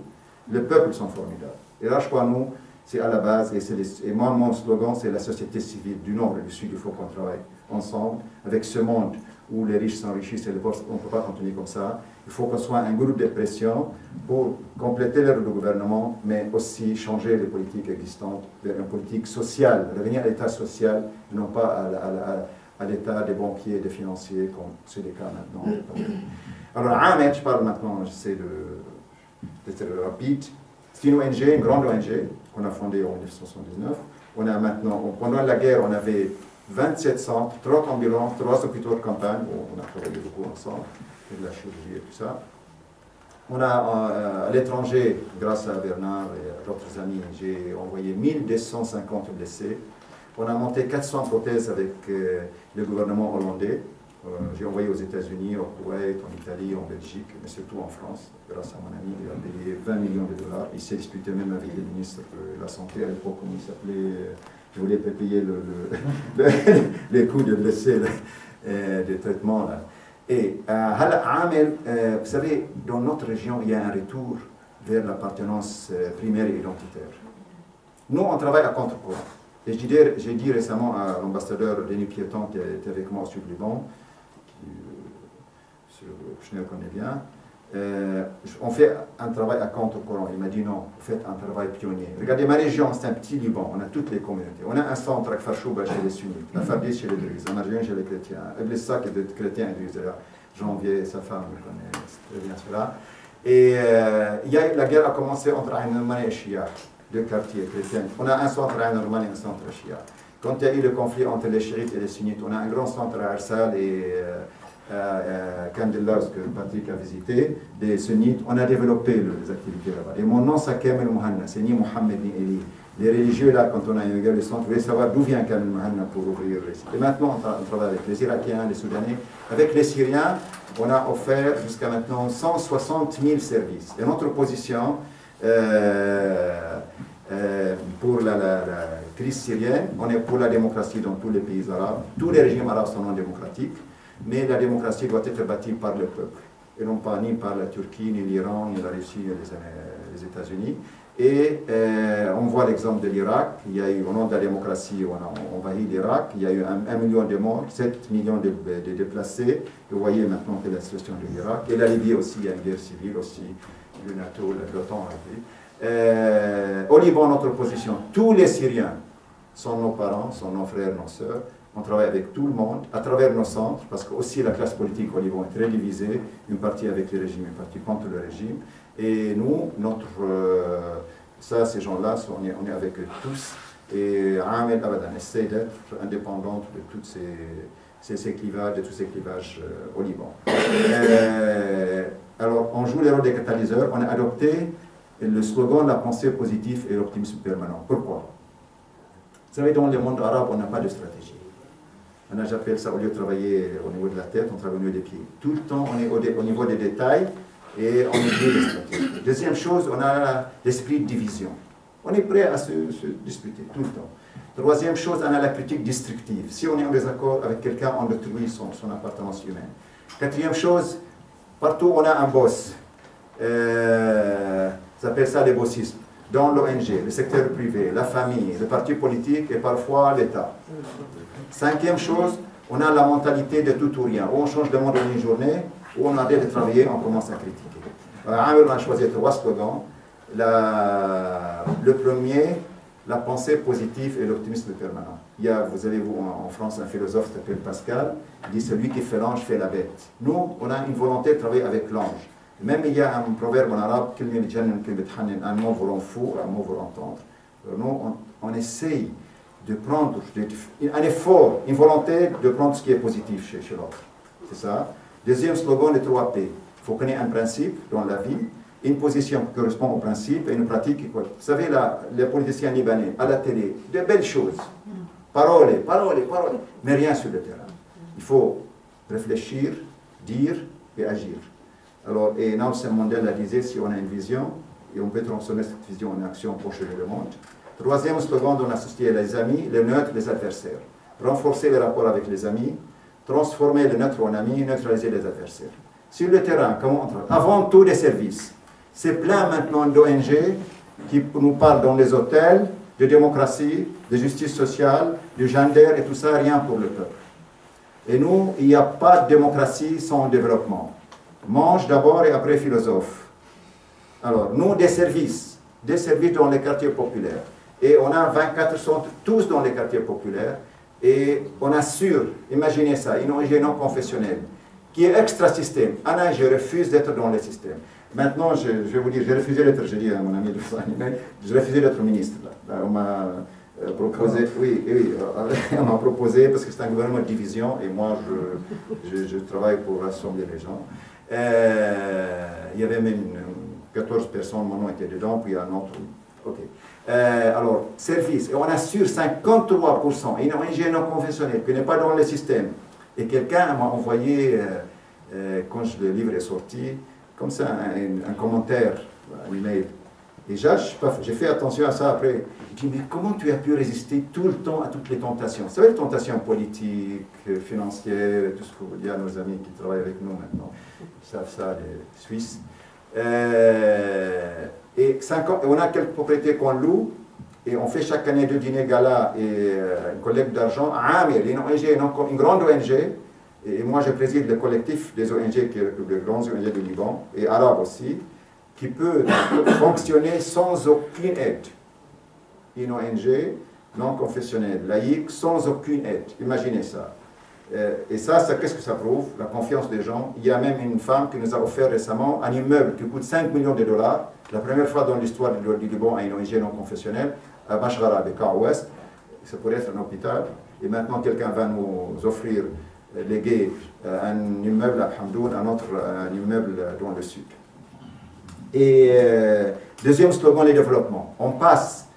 Les peuples sont formidables. Et là, je crois, nous, c'est à la base, et moi, mon slogan, c'est la société civile du Nord et du Sud, il faut qu'on travaille ensemble, avec ce monde où les riches s'enrichissent et les pauvres, on ne peut pas continuer comme ça. Il faut qu'on soit un groupe de pression pour compléter l'œuvre du gouvernement, mais aussi changer les politiques existantes vers une politique sociale, revenir à l'état social, et non pas à l'état des banquiers et des financiers, comme c'est le cas maintenant. Alors, Ahmed, je parle maintenant, j'essaie d'être rapide. C'est une ONG, une grande ONG, qu'on a fondée en 1979. On a maintenant, pendant la guerre, on avait 27 centres, 30 ambulances, 3 hôpitaux de campagne, où on a travaillé beaucoup ensemble, de la chirurgie et tout ça. On a, à l'étranger, grâce à Bernard et à d'autres amis, j'ai envoyé 1250 blessés. On a monté 400 prothèses avec le gouvernement hollandais. J'ai envoyé aux États-Unis, au Koweït, en Italie, en Belgique, mais surtout en France, grâce à mon ami, il a payé 20 millions de dollars. Il s'est disputé même avec le ministre de la Santé à l'époque, comme il s'appelait, je voulais payer les coûts de blessés, des traitements. Là. Et vous savez, dans notre région, il y a un retour vers l'appartenance primaire et identitaire. Nous, on travaille à contre-courant. Et j'ai dit récemment à l'ambassadeur Denis Piéton, qui était avec moi au Sud-Liban, que M. Kouchner connaît bien, on fait un travail à contre-courant. Il m'a dit non, vous faites un travail pionnier. Regardez, ma région, c'est un petit Liban, on a toutes les communautés. On a un centre à Kfarchouba chez les sunnites, la Fabris chez les druzes, en Algérie chez les chrétiens, Eblessa qui est de chrétiens et druzes. Janvier, sa femme, je connais très bien cela. Et la guerre a commencé entre Ain al-Mani et Shia, deux quartiers chrétiens. On a un centre à Ain al-Mani et un centre à Shia. Quand il y a eu le conflit entre les chiites et les sunnites, on a un grand centre à Arsal et Kandillah, que Patrick a visité, des sunnites. On a développé les activités là-bas. Et mon nom, c'est Kamel Mouhanna, c'est ni Mohamed ni Eli. Les religieux, là, quand on a inauguré le centre, voulaient savoir d'où vient Kamel Mouhanna pour ouvrir le site. Et maintenant, on travaille avec les Irakiens, les Soudanais. Avec les Syriens, on a offert jusqu'à maintenant 160 000 services. Et notre position pour la crise syrienne, on est pour la démocratie dans tous les pays arabes. Tous les régimes arabes sont non démocratiques, mais la démocratie doit être bâtie par le peuple, et non pas ni par la Turquie, ni l'Iran, ni la Russie, ni les États-Unis. Et on voit l'exemple de l'Irak. Il y a eu, au nom de la démocratie, on a envahi l'Irak. Il y a eu 1 million de morts, 7 millions de déplacés. Et vous voyez maintenant que la situation de l'Irak. Et la Libye aussi, il y a une guerre civile aussi. Le NATO, l'OTAN a été. Au Liban, notre position, tous les Syriens sont nos parents, sont nos frères, nos sœurs. On travaille avec tout le monde, à travers nos centres, parce que aussi la classe politique au Liban est très divisée, une partie avec le régime, une partie contre le régime. Et nous, ces gens-là, on est avec eux tous. Et Ahmed Abadan essaie d'être indépendante de tous ces clivages, de tous ces clivages au Liban. Alors, on joue les rôles des catalyseurs. On a adopté le slogan « La pensée positive et l'optimisme permanent ». Pourquoi? Vous savez, dans le monde arabe, on n'a pas de stratégie. J'appelle ça, au lieu de travailler au niveau de la tête, on travaille au niveau des pieds. Tout le temps, on est au niveau des détails et on oublie les stratégies. Deuxième chose, on a l'esprit de division. On est prêt à se disputer tout le temps. Troisième chose, on a la critique destructive. Si on est en désaccord avec quelqu'un, on détruit son appartenance humaine. Quatrième chose, partout on a un boss. Ça s'appelle ça les bossismes. Dans l'ONG, le secteur privé, la famille, le parti politique et parfois l'État. Cinquième chose, on a la mentalité de tout ou rien. Ou on change de monde en une journée, ou on arrête de travailler, on commence à critiquer. On a choisi 3 slogans. Le premier, la pensée positive et l'optimisme permanent. Vous avez en France un philosophe qui s'appelle Pascal, il dit celui qui fait l'ange fait la bête. Nous, on a une volonté de travailler avec l'ange. Même il y a un proverbe en arabe, un mot vous rend fou, un mot vous rend tendre. Nous, on essaye de prendre un effort, une volonté de prendre ce qui est positif chez l'autre. C'est ça. Deuxième slogan, les 3 P. Il faut connaître un principe dans la vie, une position qui correspond au principe et une pratique qui correspond. Vous savez, les politiciens libanais, à la télé, de belles choses. Paroles, mais rien sur le terrain. Il faut réfléchir, dire et agir. Alors, et Nelson Mandela disait, si on a une vision, et on peut transformer cette vision en action pour changer le monde. Troisième slogan dans la société, les amis, les neutres, les adversaires. Renforcer les rapports avec les amis, transformer les neutres en amis, neutraliser les adversaires. Sur le terrain, comment on travaille? Avant tout, les services. C'est plein maintenant d'ONG qui nous parlent dans les hôtels de démocratie, de justice sociale, de gender et tout ça, rien pour le peuple. Et nous, il n'y a pas de démocratie sans développement. Mange d'abord et après philosophe. Alors, nous, des services dans les quartiers populaires. Et on a 24 centres, tous dans les quartiers populaires. Et on assure, imaginez ça, une ONG non confessionnelle, qui est extra-système. Anna, je refuse d'être dans le système. Maintenant, je vais vous dire, j'ai refusé d'être, j'ai dit à mon ami de j'ai refusé d'être ministre. Là. On m'a proposé, oui, on m'a proposé, parce que c'est un gouvernement de division, et moi, je travaille pour rassembler les gens. Il y avait même 14 personnes, mon nom était dedans, puis un autre. Ok. Alors, service, et on assure 53%, une ONG non conventionnelle qui n'est pas dans le système. Et quelqu'un m'a envoyé, quand le livre est sorti, comme ça, un commentaire, un email. Et j'ai fait attention à ça après. Je dis, mais comment tu as pu résister tout le temps à toutes les tentations? Vous savez, les tentations politiques, financières, tout ce que vous dites à nos amis qui travaillent avec nous maintenant. Ils savent ça, les Suisses. Et on a quelques propriétés qu'on loue, et on fait chaque année 2 dîners gala et une collecte d'argent. Amir, une grande ONG, et moi je préside le collectif des ONG, qui est le grand ONG du Liban, et arabe aussi, qui peut fonctionner sans aucune aide. Une ONG non confessionnelle, laïque, sans aucune aide. Imaginez ça. Et ça qu'est-ce que ça prouve? La confiance des gens. Il y a même une femme qui nous a offert récemment un immeuble qui coûte 5 millions de dollars, la première fois dans l'histoire du Liban à une ONG non confessionnelle, à Bachara, de Camp Ouest. Ça pourrait être un hôpital. Et maintenant, quelqu'un va nous offrir, léguer un immeuble à Hamdoun, un immeuble dans le sud. Et deuxième slogan, le développement. On passe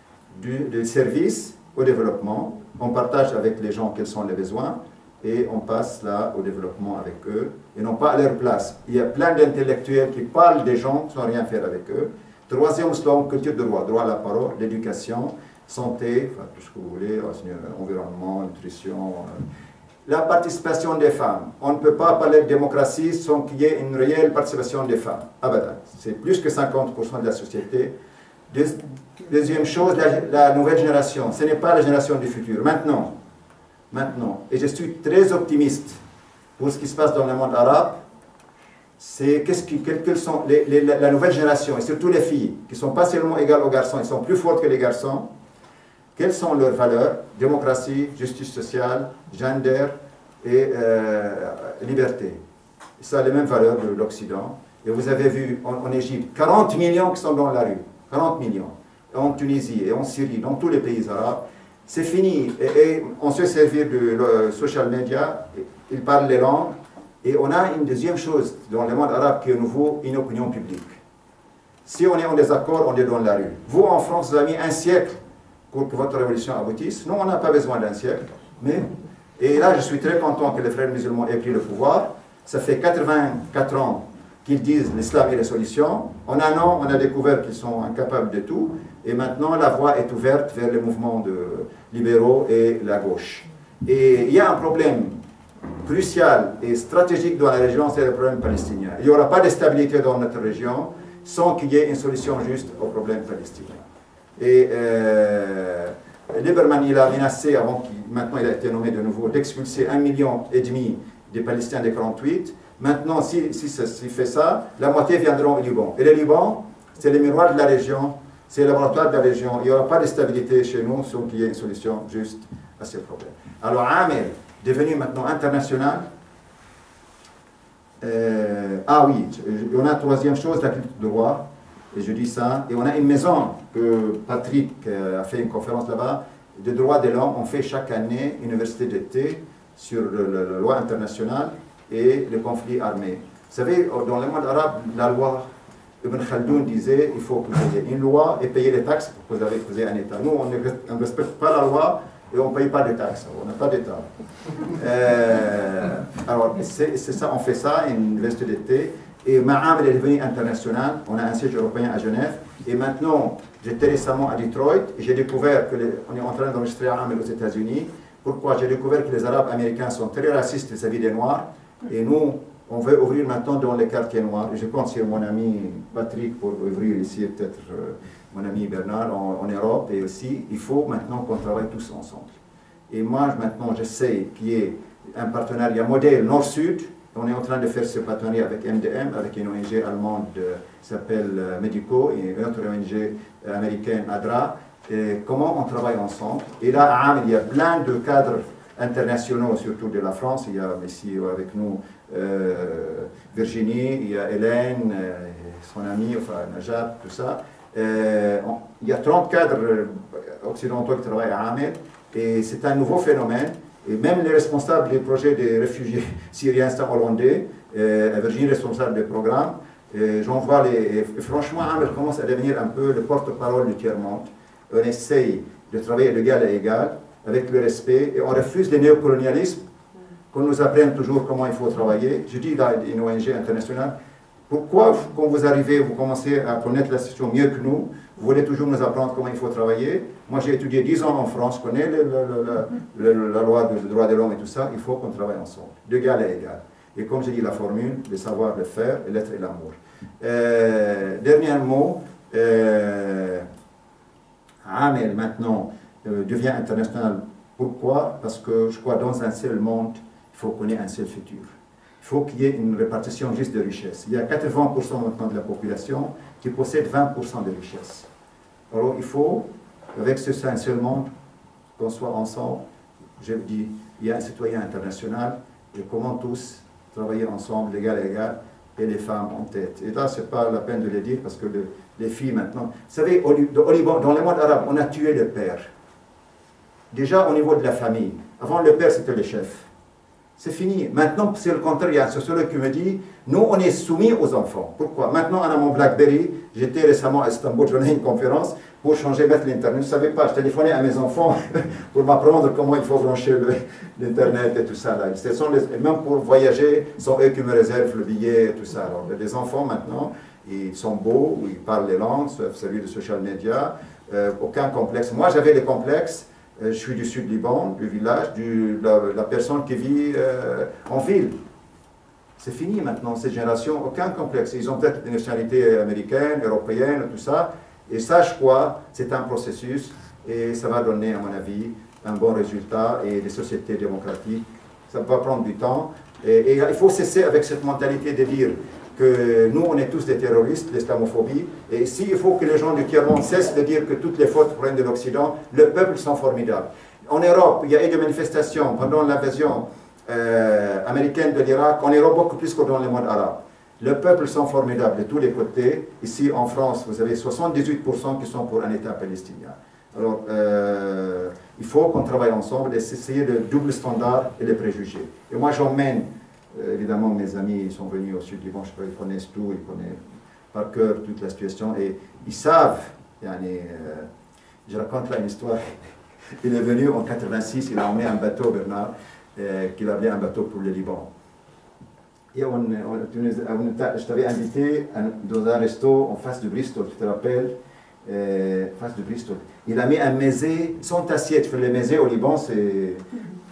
du service au développement, on partage avec les gens quels sont les besoins, et on passe là au développement avec eux, et non pas à leur place. Il y a plein d'intellectuels qui parlent des gens sans rien faire avec eux. Troisième slogan, culture de droit, droit à la parole, l'éducation, santé, enfin, tout ce que vous voulez, environnement, nutrition. La participation des femmes. On ne peut pas parler de démocratie sans qu'il y ait une réelle participation des femmes. Abadan. C'est plus que 50% de la société. Deuxième chose, la nouvelle génération. Ce n'est pas la génération du futur. Maintenant, et je suis très optimiste pour ce qui se passe dans le monde arabe, c'est quelles sont la nouvelle génération, et surtout les filles, qui ne sont pas seulement égales aux garçons, elles sont plus fortes que les garçons. Quelles sont leurs valeurs? Démocratie, justice sociale, gender et liberté. Ça, les mêmes valeurs de l'Occident. Et vous avez vu en Égypte, 40 millions qui sont dans la rue. 40 millions. En Tunisie et en Syrie, dans tous les pays arabes. C'est fini. Et on se servir de social media, ils parlent les langues. Et on a une deuxième chose dans le monde arabe qui est nouveau, une opinion publique. Si on est en désaccord, on est dans la rue. Vous, en France, vous avez mis un siècle pour que votre révolution aboutisse. Nous, on n'a pas besoin d'un siècle. Et là, je suis très content que les frères musulmans aient pris le pouvoir. Ça fait 84 ans qu'ils disent l'islam est la solution. En un an, on a découvert qu'ils sont incapables de tout. Et maintenant, la voie est ouverte vers les mouvements libéraux et la gauche. Et il y a un problème crucial et stratégique dans la région, c'est le problème palestinien. Il n'y aura pas de stabilité dans notre région sans qu'il y ait une solution juste au problème palestinien. Et Lieberman, il a menacé, maintenant il a été nommé de nouveau, d'expulser 1,5 million des Palestiniens de 48. Maintenant, si fait ça, la moitié viendront au Liban. Et le Liban, c'est le miroir de la région, c'est le laboratoire de la région. Il n'y aura pas de stabilité chez nous sans qu'il y ait une solution juste à ces problèmes. Alors, Amel, devenu maintenant international. Ah oui, on a une troisième chose, la culture de droit. Et je dis ça. Et on a une maison que Patrick a fait une conférence là-bas, de droits de l'homme. On fait chaque année une université d'été sur la loi internationale et le conflit armé. Vous savez, dans le monde arabe, la loi, Ibn Khaldoun disait il faut que vous ayez une loi et payer les taxes pour que vous ayez un État. Nous, on ne respecte pas la loi et on ne paye pas de taxes. On n'a pas d'État. Alors, c'est ça, on fait ça, une université d'été. Et Ma'amel est devenu international. On a un siège européen à Genève. Et maintenant, j'étais récemment à Detroit et j'ai découvert qu'on est en train d'enregistrer Ma'amel aux États-Unis. Pourquoi? J'ai découvert que les Arabes américains sont très racistes vis-à-vis des Noirs. Et nous, on veut ouvrir maintenant dans les quartiers noirs. Et je compte sur mon ami Patrick pour ouvrir ici, peut-être mon ami Bernard en Europe. Et aussi, il faut maintenant qu'on travaille tous ensemble. Et moi, maintenant, j'essaie qu'il y ait un partenariat modèle Nord-Sud. On est en train de faire ce partenariat avec MDM, avec une ONG allemande qui s'appelle Medico et une autre ONG américaine, ADRA. Et comment on travaille ensemble. Et là, à Amel, il y a plein de cadres internationaux, surtout de la France. Il y a ici avec nous Virginie, il y a Hélène, son amie, enfin Najat, tout ça. Il y a 30 cadres occidentaux qui travaillent à Amel. Et c'est un nouveau phénomène. Et même les responsables des projets des réfugiés syriens sont hollandais, Virginie responsable des programmes. J'en vois et franchement, Amel commence à devenir un peu le porte-parole du tiers-monde. On essaye de travailler d'égal à égal, avec le respect, et on refuse le néocolonialisme, qu'on nous apprenne toujours comment il faut travailler. Je dis là, une ONG internationale, pourquoi quand vous arrivez, vous commencez à connaître la situation mieux que nous, vous voulez toujours nous apprendre comment il faut travailler. Moi j'ai étudié 10 ans en France, je connais la loi des droits de l'homme et tout ça, il faut qu'on travaille ensemble, d'égal à égal. Et comme j'ai dit la formule, le savoir, le faire, et l'être et l'amour. Dernier mot, Amel maintenant devient international. Pourquoi? Parce que je crois dans un seul monde, il faut qu'on ait un seul futur. Il faut qu'il y ait une répartition juste de richesse. Il y a 80% maintenant de la population qui possède 20% de richesse. Alors il faut, avec ce seul monde, qu'on soit ensemble. Je dis, il y a un citoyen international et comment tous travailler ensemble, d'égal à égal, et les femmes en tête. Et là, ce n'est pas la peine de le dire parce que les filles maintenant... Vous savez, au Liban, dans le monde arabe, on a tué le père. Déjà au niveau de la famille. Avant, le père, c'était le chef. C'est fini. Maintenant, c'est le contraire. Il y a un sociologue qui me dit, nous, on est soumis aux enfants. Pourquoi? Maintenant, on a mon BlackBerry. J'étais récemment à Istanbul, j'en ai une conférence pour changer, mettre l'Internet. Je ne savais pas, je téléphonais à mes enfants pour m'apprendre comment il faut brancher l'Internet et tout ça. Là. Et même pour voyager, ce sont eux qui me réservent le billet et tout ça. Alors, les enfants, maintenant, ils sont beaux, ils parlent les langues, celui de social media, aucun complexe. Moi, j'avais les complexes. Je suis du sud Liban, du village, la personne qui vit en ville. C'est fini maintenant, cette génération, aucun complexe. Ils ont peut-être des nationalités américaines, européennes, tout ça. Et sache quoi, c'est un processus et ça va donner, à mon avis, un bon résultat et des sociétés démocratiques. Ça va prendre du temps. Et il faut cesser avec cette mentalité de dire que nous, on est tous des terroristes, l'islamophobie. Et ici, il faut que les gens du tiers-monde cessent de dire que toutes les fautes proviennent de l'Occident. Le peuple sont formidables. En Europe, il y a eu des manifestations pendant l'invasion américaine de l'Irak. En Europe, beaucoup plus que dans le monde arabe. Le peuple sont formidables de tous les côtés. Ici, en France, vous avez 78% qui sont pour un État palestinien. Alors, il faut qu'on travaille ensemble et essayer le double standard et les préjugés. Et moi, j'emmène... évidemment, mes amis sont venus au sud du Liban, je sais pas, ils connaissent tout, ils connaissent par cœur toute la situation et ils savent. Je raconte là une histoire. Il est venu en 86, il a emmené un bateau, Bernard, qu'il avait un bateau pour le Liban. Et je t'avais invité dans un resto en face de Bristol, tu te rappelles, face de Bristol. Il a mis un mésé, sans assiette. Les mésés au Liban, c'est...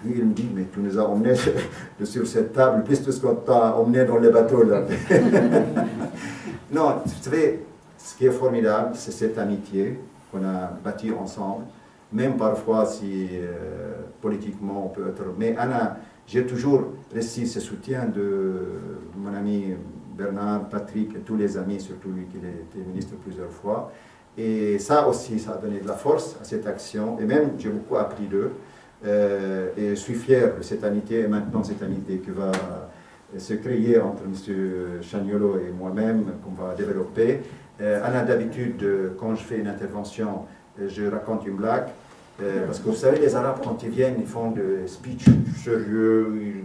Lui, il me dit, mais tu nous as emmenés sur cette table, plus tout ce qu'on t'a emmené dans les bateaux, là. Non, vous savez, ce qui est formidable, c'est cette amitié qu'on a bâtie ensemble, même parfois si politiquement on peut être... Mais Anna, j'ai toujours reçu ce soutien de mon ami Bernard, Patrick et tous les amis, surtout lui qui a été ministre plusieurs fois. Et ça aussi, ça a donné de la force à cette action. Et même, j'ai beaucoup appris d'eux. Et je suis fier de cette amitié, et maintenant cette amitié qui va se créer entre M. Chaniolo et moi-même, qu'on va développer. Anna, d'habitude, quand je fais une intervention, je raconte une blague. Parce que vous savez, les Arabes, quand ils viennent, ils font des speeches sérieux,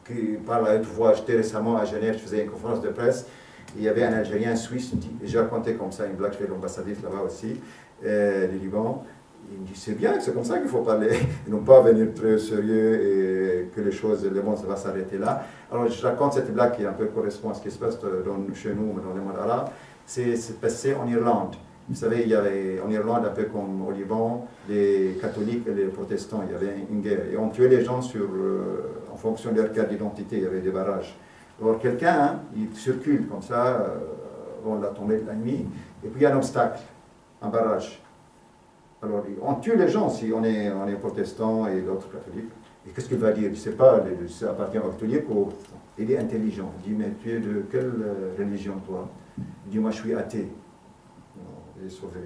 qui parlent à haute voix. J'étais récemment à Genève, je faisais une conférence de presse. Il y avait un Algérien suisse, et j'ai raconté comme ça une blague, je fais l'ambassadrice là-bas aussi, du Liban. Il me dit, c'est bien, c'est comme ça qu'il faut parler, et non pas venir très sérieux et que les choses, le monde va s'arrêter là. Alors je raconte cette blague qui un peu correspond à ce qui se passe chez nous, dans le monde arabe. C'est passé en Irlande. Vous savez, il y avait en Irlande, un peu comme au Liban, les catholiques et les protestants, il y avait une guerre. Et on tuait les gens en fonction de leur carte d'identité, il y avait des barrages. Alors quelqu'un, il circule comme ça, on l'a tombé la nuit, et puis il y a un obstacle, un barrage. Alors on tue les gens si on est protestant et d'autres catholiques. Et qu'est-ce qu'il va dire? Je ne sais pas, ça appartient aux catholiques. Il est intelligent. Il dit, mais tu es de quelle religion toi? Il dit, moi je suis athée. Il est sauvé.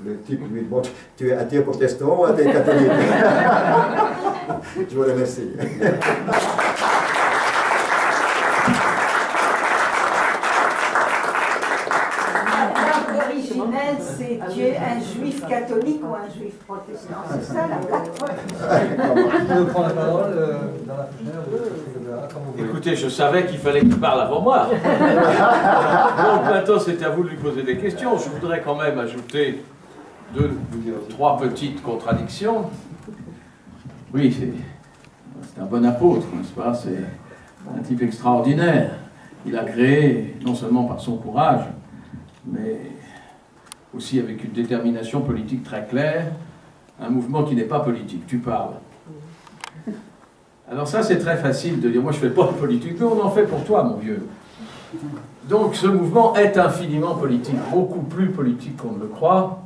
Le type lui dit, bon, tu es athée protestant ou athée catholique? Je vous remercie. L'originel, c'est tu es un juif catholique ou un juif protestant. C'est ça la blague. Je prends la parole dans la fougère, comme vous voulez. Écoutez, je savais qu'il fallait qu'il parle avant moi. Donc maintenant, c'est à vous de lui poser des questions. Je voudrais quand même ajouter trois petites contradictions. Oui, c'est un bon apôtre, n'est-ce pas? C'est un type extraordinaire. Il a créé, non seulement par son courage, mais aussi avec une détermination politique très claire, un mouvement qui n'est pas politique. Tu parles. Alors ça, c'est très facile de dire, moi je ne fais pas de politique, mais on en fait pour toi, mon vieux. Donc ce mouvement est infiniment politique, beaucoup plus politique qu'on ne le croit,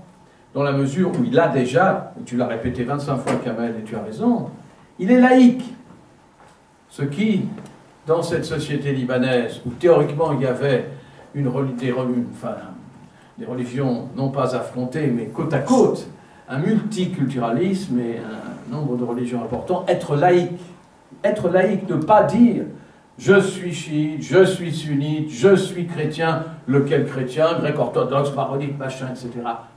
dans la mesure où il a déjà, tu l'as répété 25 fois, Kamel, et tu as raison, il est laïque. Ce qui, dans cette société libanaise, où théoriquement il y avait des religions non pas affrontées, mais côte à côte, un multiculturalisme et un nombre de religions importants, être laïque, ne pas dire je suis chiite, je suis sunnite, je suis chrétien, lequel chrétien, grec orthodoxe, maronite, machin, etc.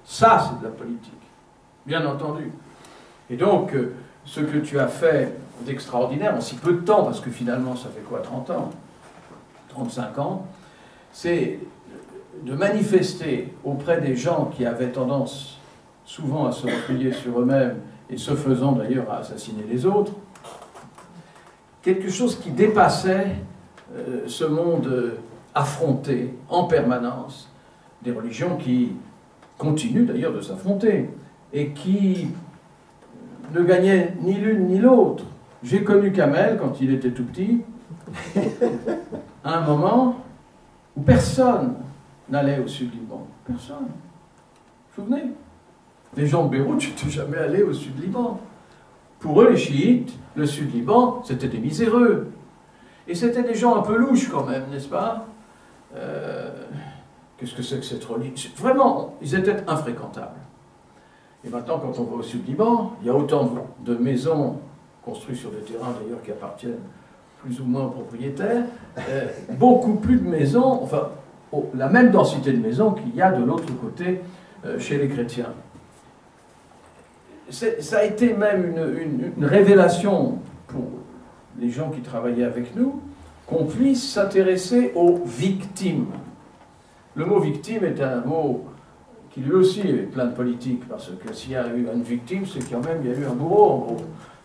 Ça, c'est de la politique, bien entendu. Et donc, ce que tu as fait d'extraordinaire en si peu de temps, parce que finalement, ça fait quoi, 30 ans, 35 ans, c'est de manifester auprès des gens qui avaient tendance souvent à se replier sur eux-mêmes, et ce faisant d'ailleurs à assassiner les autres, quelque chose qui dépassait ce monde affronté en permanence, des religions qui continuent d'ailleurs de s'affronter, et qui ne gagnaient ni l'une ni l'autre. J'ai connu Kamel quand il était tout petit, à un moment où personne n'allait au Sud-Liban. Personne. Vous vous souvenez? Les gens de Beyrouth n'étaient jamais allés au Sud-Liban. Pour eux, les chiites, le Sud-Liban, c'était des miséreux. Et c'était des gens un peu louches quand même, n'est-ce pas? Qu'est-ce que c'est que cette religion? Vraiment, ils étaient infréquentables. Et maintenant, quand on va au Sud-Liban, il y a autant de maisons construites sur des terrains d'ailleurs qui appartiennent plus ou moins aux propriétaires, beaucoup plus de maisons, enfin, la même densité de maisons qu'il y a de l'autre côté chez les chrétiens. Ça a été même une révélation pour les gens qui travaillaient avec nous, qu'on puisse s'intéresser aux victimes. Le mot victime est un mot qui lui aussi est plein de politique, parce que s'il y a eu une victime, c'est quand même il y a eu un bourreau, en gros.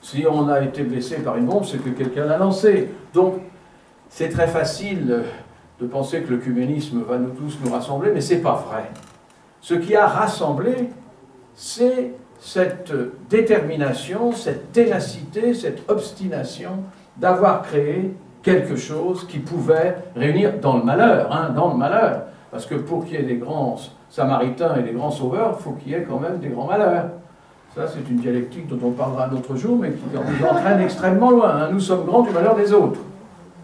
Si on a été blessé par une bombe, c'est que quelqu'un l'a lancé. Donc, c'est très facile de penser que l'œcuménisme va nous tous nous rassembler, mais ce n'est pas vrai. Ce qui a rassemblé, c'est cette détermination, cette ténacité, cette obstination d'avoir créé quelque chose qui pouvait réunir dans le malheur, hein, dans le malheur. Parce que pour qu'il y ait des grands samaritains et des grands sauveurs, il faut qu'il y ait quand même des grands malheurs. Ça, c'est une dialectique dont on parlera un autre jour, mais qui nous entraîne extrêmement loin. Hein. Nous sommes grands du malheur des autres.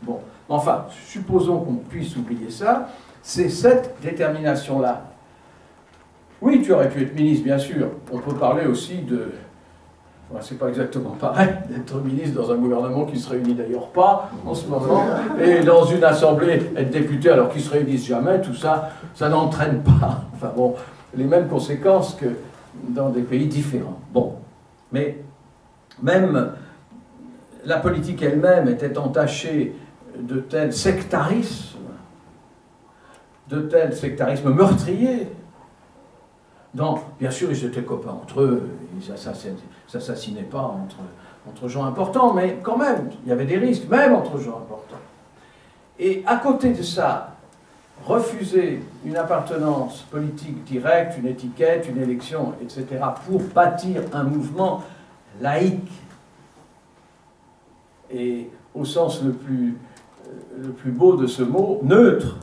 Bon, enfin, supposons qu'on puisse oublier ça. C'est cette détermination-là. Oui, tu aurais pu être ministre, bien sûr. On peut parler aussi de... Enfin, c'est pas exactement pareil d'être ministre dans un gouvernement qui ne se réunit d'ailleurs pas en ce moment, et dans une assemblée être député alors qu'ils ne se réunissent jamais, tout ça, ça n'entraîne pas. Enfin bon, les mêmes conséquences que dans des pays différents. Bon, mais même la politique elle-même était entachée de tels sectarismes meurtriers. Donc, bien sûr, ils étaient copains entre eux, ils s'assassinaient pas entre gens importants, mais quand même, il y avait des risques, même entre gens importants. Et à côté de ça, refuser une appartenance politique directe, une étiquette, une élection, etc., pour bâtir un mouvement laïque, et au sens le plus beau de ce mot, neutre,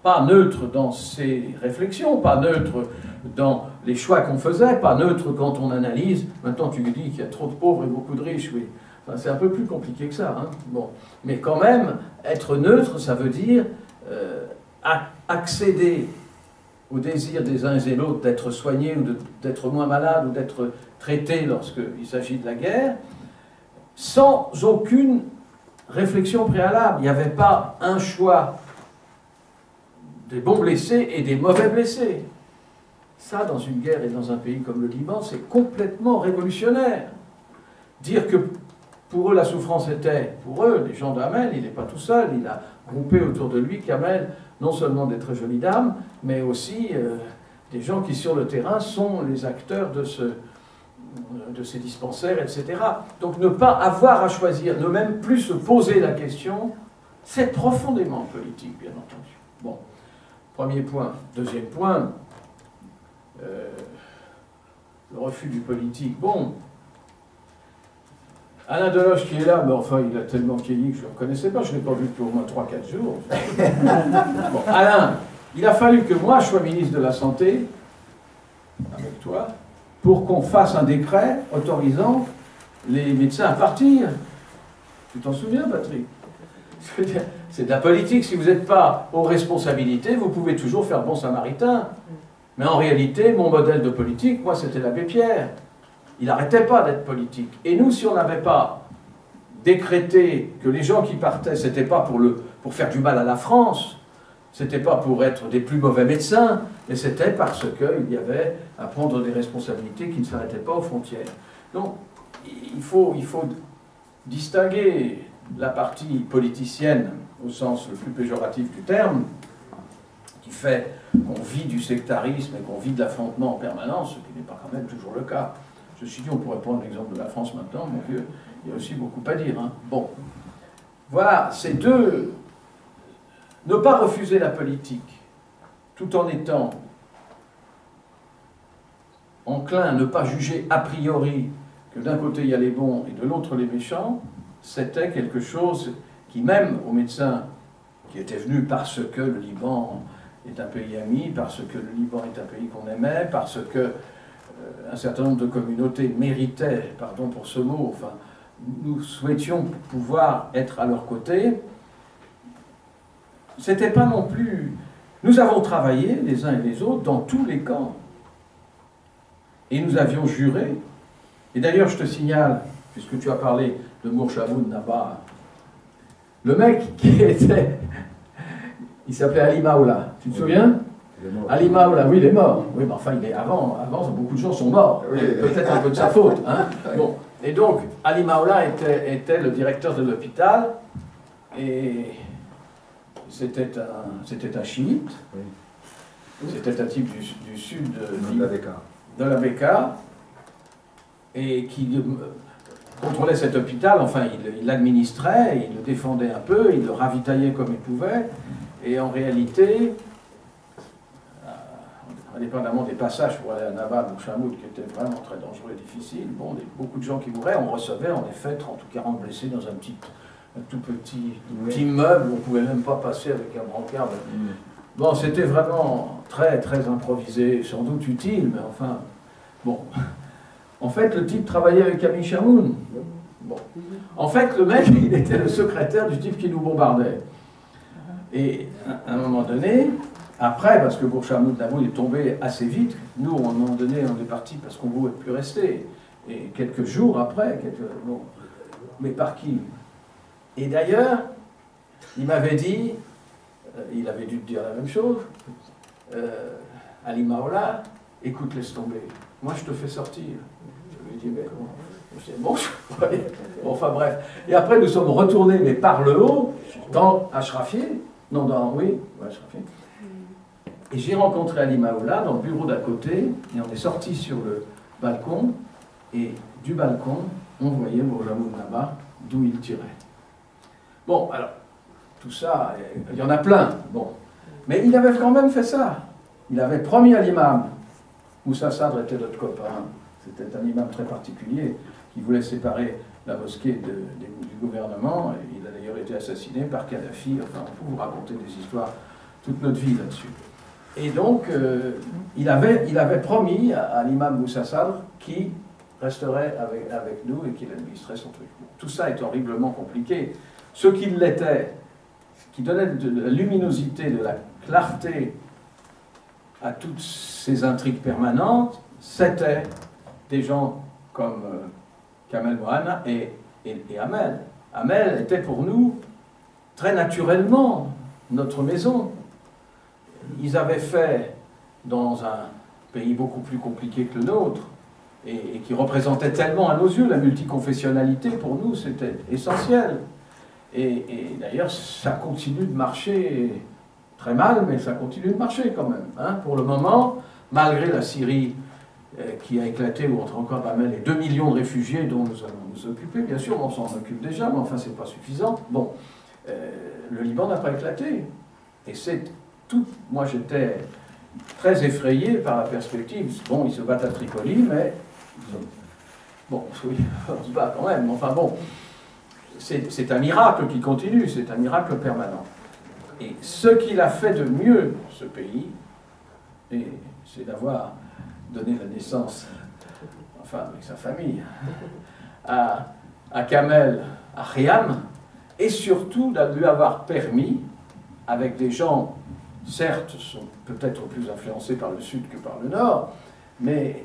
pas neutre dans ses réflexions, pas neutre dans les choix qu'on faisait, pas neutre quand on analyse. Maintenant, tu me dis qu'il y a trop de pauvres et beaucoup de riches, oui. Enfin, c'est un peu plus compliqué que ça. Hein. Bon. Mais quand même, être neutre, ça veut dire accéder au désir des uns et des autres d'être soignés ou d'être moins malades ou d'être traités lorsqu'il s'agit de la guerre, sans aucune réflexion préalable. Il n'y avait pas un choix des bons blessés et des mauvais blessés. Ça, dans une guerre et dans un pays comme le Liban, c'est complètement révolutionnaire. Dire que pour eux, la souffrance était, pour eux, les gens d'Hamel, il n'est pas tout seul, il a groupé autour de lui qu'Hamel, non seulement des très jolies dames, mais aussi des gens qui, sur le terrain, sont les acteurs de ces dispensaires, etc. Donc ne pas avoir à choisir, ne même plus se poser la question, c'est profondément politique, bien entendu. Bon. Premier point. Deuxième point, le refus du politique. Bon, Alain Deloche qui est là, mais enfin il a tellement vieilli que je ne le reconnaissais pas, je ne l'ai pas vu depuis au moins 3-4 jours. Bon, Alain, il a fallu que moi je sois ministre de la Santé, avec toi, pour qu'on fasse un décret autorisant les médecins à partir. Tu t'en souviens, Patrick? C'est de la politique. Si vous n'êtes pas aux responsabilités, vous pouvez toujours faire bon samaritain. Mais en réalité, mon modèle de politique, moi, c'était l'abbé Pierre. Il n'arrêtait pas d'être politique. Et nous, si on n'avait pas décrété que les gens qui partaient, c'était pas pour faire du mal à la France, c'était pas pour être des plus mauvais médecins, mais c'était parce qu'il y avait à prendre des responsabilités qui ne s'arrêtaient pas aux frontières. Donc, il faut distinguer la partie politicienne, au sens le plus péjoratif du terme, qui fait qu'on vit du sectarisme et qu'on vit de l'affrontement en permanence, ce qui n'est pas quand même toujours le cas. Ceci dit, on pourrait prendre l'exemple de la France maintenant, mon Dieu, il y a aussi beaucoup à dire. Hein. Bon, voilà, ces deux... Ne pas refuser la politique, tout en étant enclin à ne pas juger a priori que d'un côté il y a les bons et de l'autre les méchants, c'était quelque chose qui, même aux médecins qui étaient venus parce que le Liban est un pays ami, parce que le Liban est un pays qu'on aimait, parce que un certain nombre de communautés méritaient, pardon pour ce mot, enfin, nous souhaitions pouvoir être à leur côté. C'était pas non plus... Nous avons travaillé, les uns et les autres, dans tous les camps. Et nous avions juré. Et d'ailleurs, je te signale, puisque tu as parlé de Mourchamoun Naba, le mec qui était... Il s'appelait Ali Maoula. Tu te souviens? Ali Maoula, oui, il est mort. Oui, mais enfin, il est avant, beaucoup de gens sont morts. Oui. Peut-être un peu de sa faute. Hein. Bon. Et donc, Ali Maoula était le directeur de l'hôpital. Et... C'était un chiite, oui. C'était un type du sud de la Beka, et qui contrôlait cet hôpital, enfin il l'administrait, il le défendait un peu, il le ravitaillait comme il pouvait, et en réalité, indépendamment des passages pour aller à Nabab ou Chamoud qui étaient vraiment très dangereux et difficiles, bon, beaucoup de gens qui mouraient, on recevait en effet 30 ou 40 blessés dans un tout petit immeuble, on ne pouvait même pas passer avec un brancard. Bon, c'était vraiment très, très improvisé, sans doute utile, mais enfin, bon. En fait, le type travaillait avec Camille Chamoun. Bon. En fait, le mec, il était le secrétaire du type qui nous bombardait. Et à un moment donné, après, parce que Bourchamoun d'abord est tombé assez vite, nous, à un moment donné, on est parti parce qu'on ne voulait plus rester. Et quelques jours après, bon, mais par qui? Et d'ailleurs, il m'avait dit, il avait dû te dire la même chose, Ali Maola, écoute, laisse tomber. Moi, je te fais sortir. Je lui ai dit, mais comment? Je dis, bon, bon, enfin bref. Et après, nous sommes retournés, mais par le haut, dans Ashrafieh. Non, oui, Ashrafieh. Et j'ai rencontré Ali Maola dans le bureau d'à côté, et on est sorti sur le balcon, et du balcon, on voyait Bourchamoun là-bas, d'où il tirait. Bon, alors, tout ça, il y en a plein, bon. Mais il avait quand même fait ça. Il avait promis à l'imam, Moussa Sadr était notre copain, c'était un imam très particulier, qui voulait séparer la mosquée du gouvernement, et il a d'ailleurs été assassiné par Kadhafi, enfin, on peut vous raconter des histoires toute notre vie là-dessus. Et donc, il avait promis à l'imam Moussa Sadr qui resterait avec nous et qu'il administrerait son truc. Tout ça est horriblement compliqué. Ce qui l'était, qui donnait de la luminosité, de la clarté à toutes ces intrigues permanentes, c'était des gens comme Kamel Mohana et Amel. Amel était pour nous, très naturellement, notre maison. Ils avaient fait, dans un pays beaucoup plus compliqué que le nôtre, et qui représentait tellement à nos yeux la multiconfessionnalité, pour nous, c'était essentiel. Et d'ailleurs, ça continue de marcher très mal, mais ça continue de marcher quand même. Hein. Pour le moment, malgré la Syrie qui a éclaté, où entre encore Amel et 2 millions de réfugiés dont nous allons nous occuper, bien sûr, on s'en occupe déjà, mais enfin, c'est pas suffisant. Bon, le Liban n'a pas éclaté. Et c'est tout. Moi, j'étais très effrayé par la perspective. Bon, ils se battent à Tripoli, mais bon, oui, on se bat quand même. Enfin bon, c'est un miracle qui continue, c'est un miracle permanent. Et ce qu'il a fait de mieux, ce pays, c'est d'avoir donné la naissance, enfin avec sa famille, à Kamel, à Khiam, et surtout de lui avoir permis, avec des gens, certes, sont peut-être plus influencés par le Sud que par le Nord, mais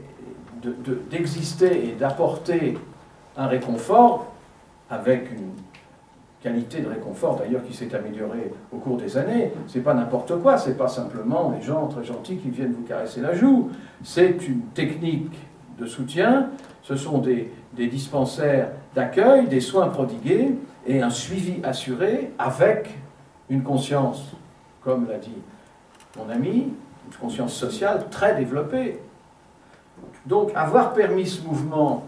d'exister et d'apporter un réconfort avec une qualité de réconfort d'ailleurs qui s'est améliorée au cours des années. C'est pas n'importe quoi, c'est pas simplement des gens très gentils qui viennent vous caresser la joue. C'est une technique de soutien, ce sont des dispensaires d'accueil, des soins prodigués et un suivi assuré avec une conscience, comme l'a dit mon ami, une conscience sociale très développée. Donc, avoir permis ce mouvement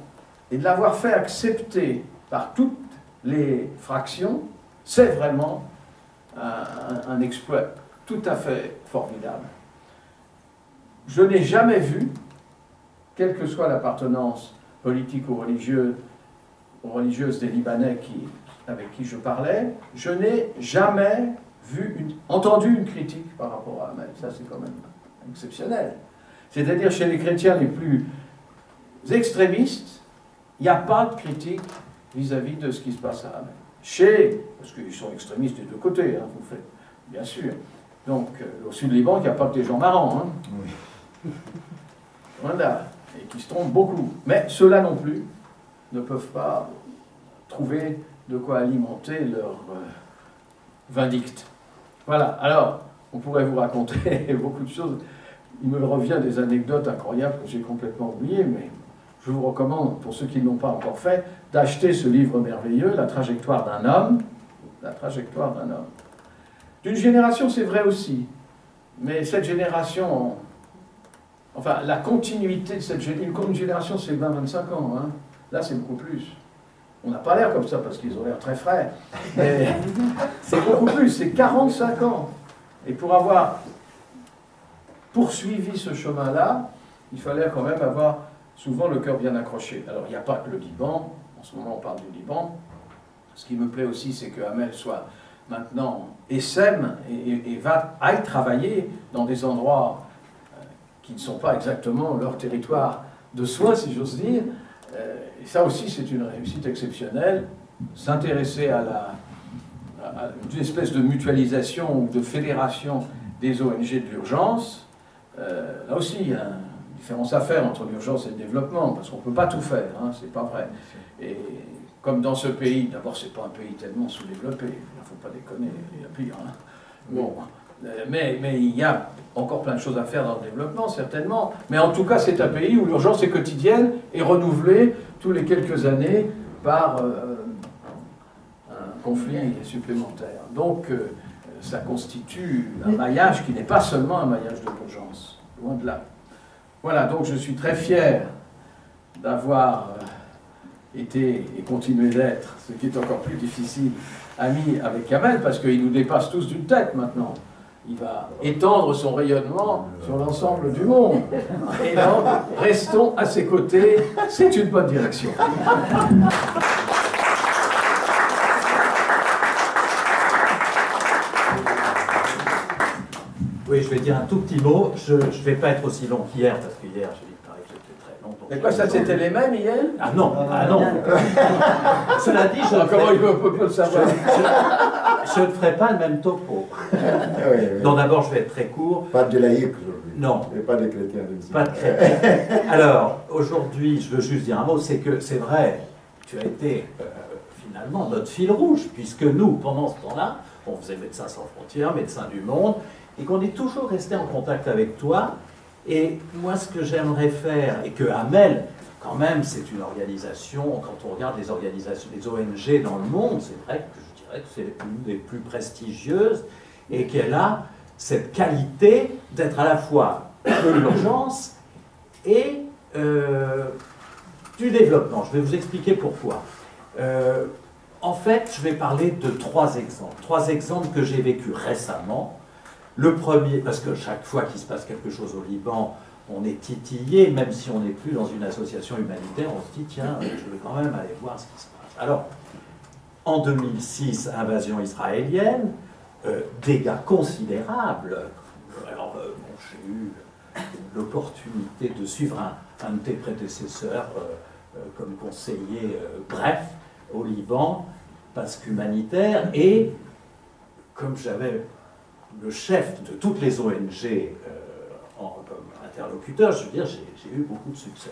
et de l'avoir fait accepter par toutes les fractions, c'est vraiment un exploit tout à fait formidable. Je n'ai jamais vu, quelle que soit l'appartenance politique ou religieuse des Libanais avec qui je parlais, je n'ai jamais entendu une critique par rapport à Ahmed. Ça, c'est quand même exceptionnel. C'est-à-dire, chez les chrétiens les plus extrémistes, il n'y a pas de critique vis-à-vis de ce qui se passe à Ahmed. Parce qu'ils sont extrémistes des deux côtés, hein, vous faites, bien sûr. Donc, au sud du Liban, il n'y a pas que des gens marrants. Hein. Oui. Voilà. Et qui se trompent beaucoup. Mais ceux-là non plus ne peuvent pas trouver de quoi alimenter leur vindicte. Voilà. Alors, on pourrait vous raconter beaucoup de choses. Il me revient des anecdotes incroyables que j'ai complètement oubliées, mais je vous recommande, pour ceux qui ne l'ont pas encore fait, d'acheter ce livre merveilleux, La trajectoire d'un homme. La trajectoire d'un homme. D'une génération, c'est vrai aussi, mais cette génération, enfin, la continuité de cette génération, une génération, c'est 20-25 ans, hein. Là, c'est beaucoup plus. On n'a pas l'air comme ça parce qu'ils ont l'air très frais, mais c'est beaucoup plus, c'est 45 ans. Et pour avoir poursuivi ce chemin-là, il fallait quand même avoir souvent le cœur bien accroché. Alors, il n'y a pas que le Liban, en ce moment on parle du Liban. Ce qui me plaît aussi, c'est que Amel soit maintenant essaime et aille travailler dans des endroits qui ne sont pas exactement leur territoire de soi, si j'ose dire. Et ça aussi, c'est une réussite exceptionnelle. S'intéresser à une espèce de mutualisation ou de fédération des ONG de l'urgence, là aussi, il y a une différence à faire entre l'urgence et le développement, parce qu'on ne peut pas tout faire, hein, c'est pas vrai. Et comme dans ce pays, d'abord, c'est pas un pays tellement sous-développé, il ne faut pas déconner, il y a pire. Hein. Bon, mais il y a encore plein de choses à faire dans le développement, certainement. Mais en tout cas, c'est un pays où l'urgence est quotidienne et renouvelée tous les quelques années par un conflit supplémentaire. Donc, ça constitue un maillage qui n'est pas seulement un maillage de l'urgence, loin de là. Voilà, donc je suis très fier d'avoir été et continué d'être, ce qui est encore plus difficile, ami avec Kamel, parce qu'il nous dépasse tous d'une tête maintenant. Il va étendre son rayonnement sur l'ensemble du monde. Et donc, restons à ses côtés, c'est une bonne direction. Oui, je vais dire un tout petit mot. Je ne vais pas être aussi long qu'hier, parce que hier, j'ai dit pareil que c'était très long. Et quoi, ça c'était les mêmes hier? Ah non, ah non. Cela dit, comment il peut le savoir? Je ne ferai pas le même topo. Non, d'abord, je vais être très court. Pas de laïcs aujourd'hui. Non. Et pas de chrétiens. Pas de chrétiens. Alors, aujourd'hui, je veux juste dire un mot, c'est que c'est vrai, tu as été finalement notre fil rouge, puisque nous, pendant ce temps-là, on faisait Médecins sans frontières, Médecins du monde, et qu'on est toujours resté en contact avec toi. Et moi, ce que j'aimerais faire, et que Amel, quand même, c'est une organisation, quand on regarde les organisations, les ONG dans le monde, c'est vrai que je dirais que c'est l'une des plus prestigieuses, et qu'elle a cette qualité d'être à la fois de l'urgence et du développement. Je vais vous expliquer pourquoi. En fait, je vais parler de trois exemples que j'ai vécus récemment. Le premier, parce que chaque fois qu'il se passe quelque chose au Liban, on est titillé, même si on n'est plus dans une association humanitaire, on se dit, tiens, je vais quand même aller voir ce qui se passe. Alors, en 2006, invasion israélienne, dégâts considérables. Alors, j'ai eu l'opportunité de suivre un de tes prédécesseurs comme conseiller, bref, au Liban, parce qu'humanitaire, et comme j'avais le chef de toutes les ONG comme interlocuteur, je veux dire, j'ai eu beaucoup de succès.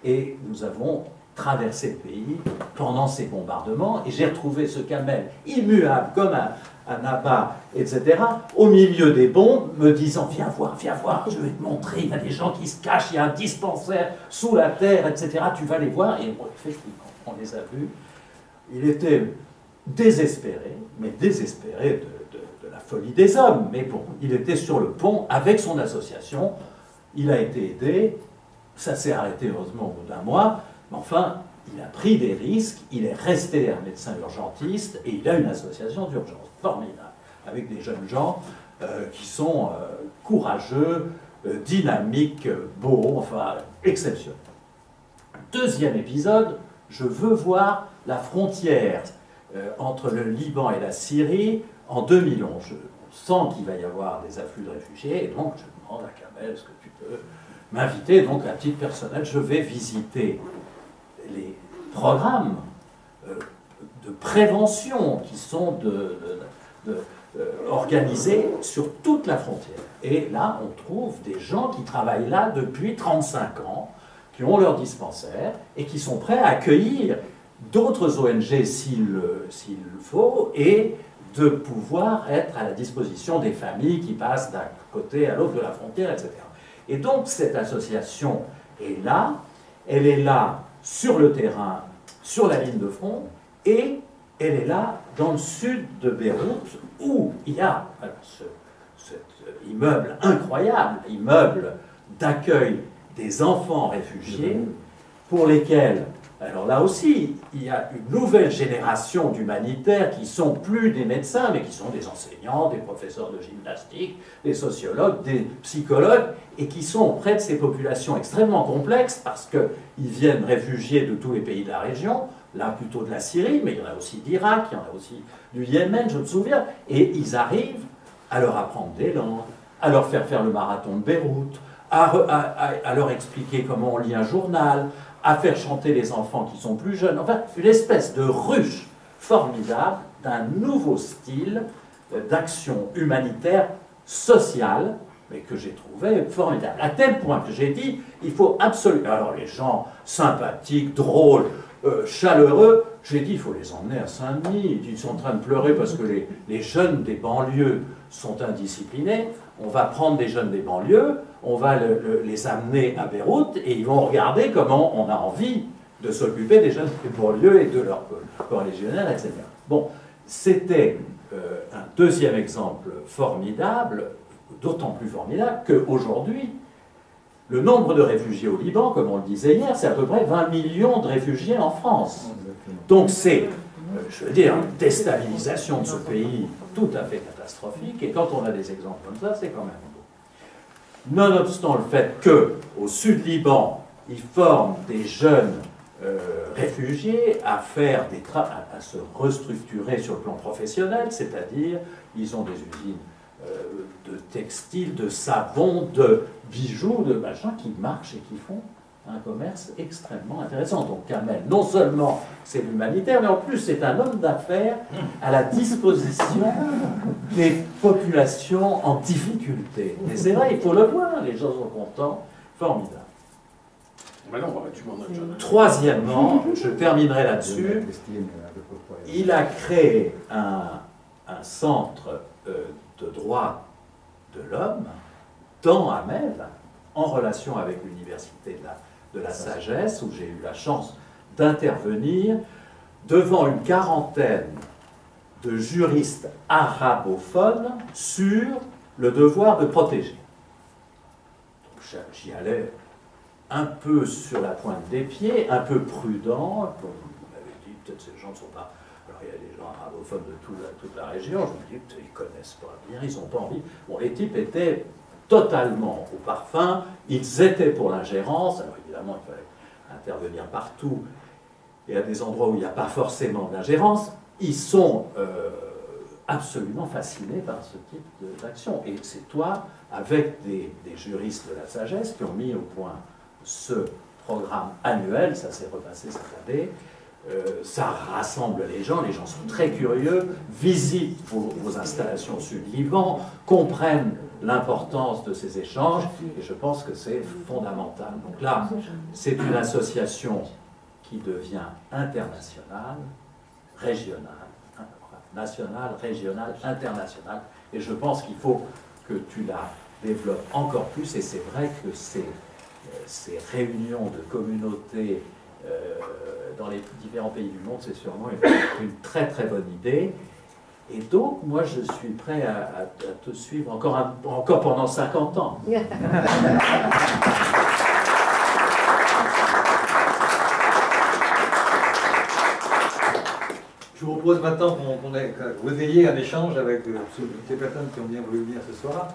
Et nous avons traversé le pays pendant ces bombardements, et j'ai retrouvé ce Kamel immuable comme un abat, etc., au milieu des bombes, me disant, viens voir, je vais te montrer, il y a des gens qui se cachent, il y a un dispensaire sous la terre, etc., tu vas les voir. Et effectivement, on les a vus. Il était désespéré, mais désespéré de la folie des hommes. Mais bon, il était sur le pont avec son association, il a été aidé, ça s'est arrêté heureusement au bout d'un mois, mais enfin, il a pris des risques, il est resté un médecin urgentiste et il a une association d'urgence formidable, avec des jeunes gens qui sont courageux, dynamiques, beaux, enfin, exceptionnels. Deuxième épisode, je veux voir la frontière entre le Liban et la Syrie en 2011. Je sens qu'il va y avoir des afflux de réfugiés, et donc je demande à Kamel, est-ce que tu peux m'inviter? Donc à titre personnel, je vais visiter les programmes de prévention qui sont organisés sur toute la frontière. Et là, on trouve des gens qui travaillent là depuis 35 ans, qui ont leur dispensaire et qui sont prêts à accueillir d'autres ONG s'il le faut, et de pouvoir être à la disposition des familles qui passent d'un côté à l'autre de la frontière, etc. Et donc cette association est là, elle est là sur le terrain, sur la ligne de front, et elle est là dans le sud de Beyrouth, où il y a alors, cet immeuble incroyable, immeuble d'accueil des enfants réfugiés, pour lesquels, alors là aussi, il y a une nouvelle génération d'humanitaires qui sont plus des médecins, mais qui sont des enseignants, des professeurs de gymnastique, des sociologues, des psychologues, et qui sont auprès de ces populations extrêmement complexes, parce qu'ils viennent réfugiés de tous les pays de la région, là plutôt de la Syrie, mais il y en a aussi d'Irak, il y en a aussi du Yémen, je me souviens, et ils arrivent à leur apprendre des langues, à leur faire faire le marathon de Beyrouth, à leur expliquer comment on lit un journal, à faire chanter les enfants qui sont plus jeunes. Enfin, une espèce de ruche formidable d'un nouveau style d'action humanitaire sociale, mais que j'ai trouvé formidable. À tel point que j'ai dit, il faut absolument... Alors les gens sympathiques, drôles, chaleureux, j'ai dit, il faut les emmener à Saint-Denis. Ils sont en train de pleurer parce que les jeunes des banlieues sont indisciplinés. On va prendre des jeunes des banlieues, on va les amener à Beyrouth et ils vont regarder comment on a envie de s'occuper des jeunes des banlieues et de leurs corrigionnaires, etc. Bon, c'était un deuxième exemple formidable, d'autant plus formidable qu'aujourd'hui, le nombre de réfugiés au Liban, comme on le disait hier, c'est à peu près 20 millions de réfugiés en France. Donc c'est, je veux dire, une déstabilisation de ce pays tout à fait catastrophique, et quand on a des exemples comme ça, c'est quand même beau. Nonobstant le fait qu'au sud Liban, ils forment des jeunes réfugiés à faire à se restructurer sur le plan professionnel, c'est-à-dire ils ont des usines de textiles, de savon, de bijoux, de machins qui marchent et qui font un commerce extrêmement intéressant. Donc Kamel, non seulement c'est l'humanitaire, mais en plus c'est un homme d'affaires à la disposition des populations en difficulté. Et c'est vrai, il faut le voir, les gens sont contents, formidable. Troisièmement, je terminerai là-dessus, il a créé un centre de droit de l'homme dans Hamel, en relation avec l'université de la sagesse, où j'ai eu la chance d'intervenir devant une quarantaine de juristes arabophones sur le devoir de protéger. J'y allais un peu sur la pointe des pieds, un peu prudent, comme vous m'avez dit, peut-être ces gens ne sont pas... Alors il y a des gens arabophones de toute la région, je me dis, ils ne connaissent pas bien, ils n'ont pas envie. Bon, les types étaient totalement au parfum, ils étaient pour l'ingérence, alors évidemment il fallait intervenir partout, et à des endroits où il n'y a pas forcément d'ingérence, ils sont absolument fascinés par ce type d'action. Et c'est toi, avec des juristes de la sagesse, qui ont mis au point ce programme annuel, ça s'est repassé cette année, ça rassemble les gens sont très curieux, visitent vos installations sud-Liban, comprennent l'importance de ces échanges, et je pense que c'est fondamental. Donc là, c'est une association qui devient internationale, régionale, nationale, régionale, internationale, et je pense qu'il faut que tu la développes encore plus, et c'est vrai que ces réunions de communautés dans les différents pays du monde, c'est sûrement une très très bonne idée. Et donc, moi, je suis prêt à te suivre encore pendant 50 ans. Je vous propose maintenant que vous ayez un échange avec toutes les personnes qui ont bien voulu venir ce soir.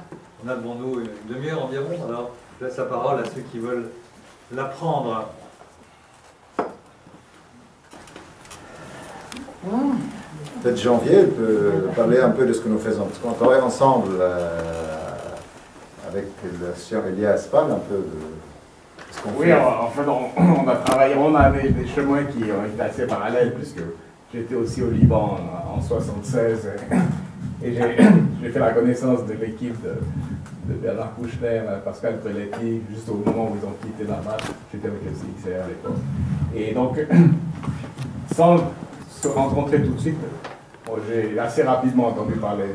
On a devant nous une demi-heure environ, alors je laisse la parole à ceux qui veulent l'apprendre. Peut-être Janvier peut parler un peu de ce que nous faisons, parce qu'on travaille ensemble avec le sieur Elias, parle un peu de ce qu'on fait. Oui, en fait, on a travaillé, on a des chemins qui ont été assez parallèles, puisque j'étais aussi au Liban en 1976, et j'ai fait la connaissance de l'équipe de Bernard Kouchner, Pascal Preletti, juste au moment où ils ont quitté la marche. J'étais avec le CXR à l'époque. Et donc, sans se rencontrer tout de suite, j'ai assez rapidement entendu parler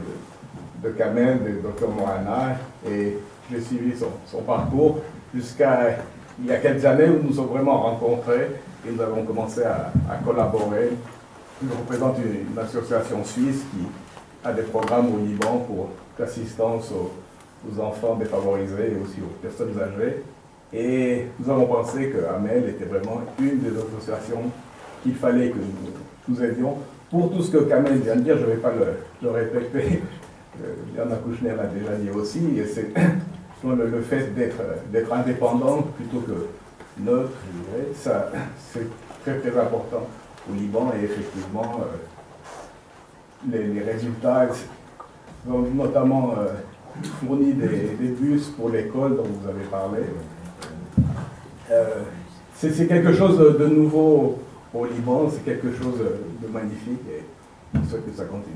de Kamel, de Dr Mohana, et j'ai suivi son parcours jusqu'à il y a quelques années où nous nous sommes vraiment rencontrés et nous avons commencé à collaborer. Je représente une association suisse qui a des programmes au Liban pour l'assistance aux enfants défavorisés et aussi aux personnes âgées. Et nous avons pensé que Hamel était vraiment une des associations qu'il fallait que nous aidions. Pour tout ce que Kamel vient de dire, je ne vais pas le répéter, Bernard Kouchner l'a déjà dit aussi, et c'est le fait d'être indépendant plutôt que neutre, je dirais, ça c'est très très important au Liban, et effectivement les résultats, notamment fourni des bus pour l'école dont vous avez parlé. C'est quelque chose de nouveau au Liban, c'est quelque chose de magnifique et je souhaite que ça continue.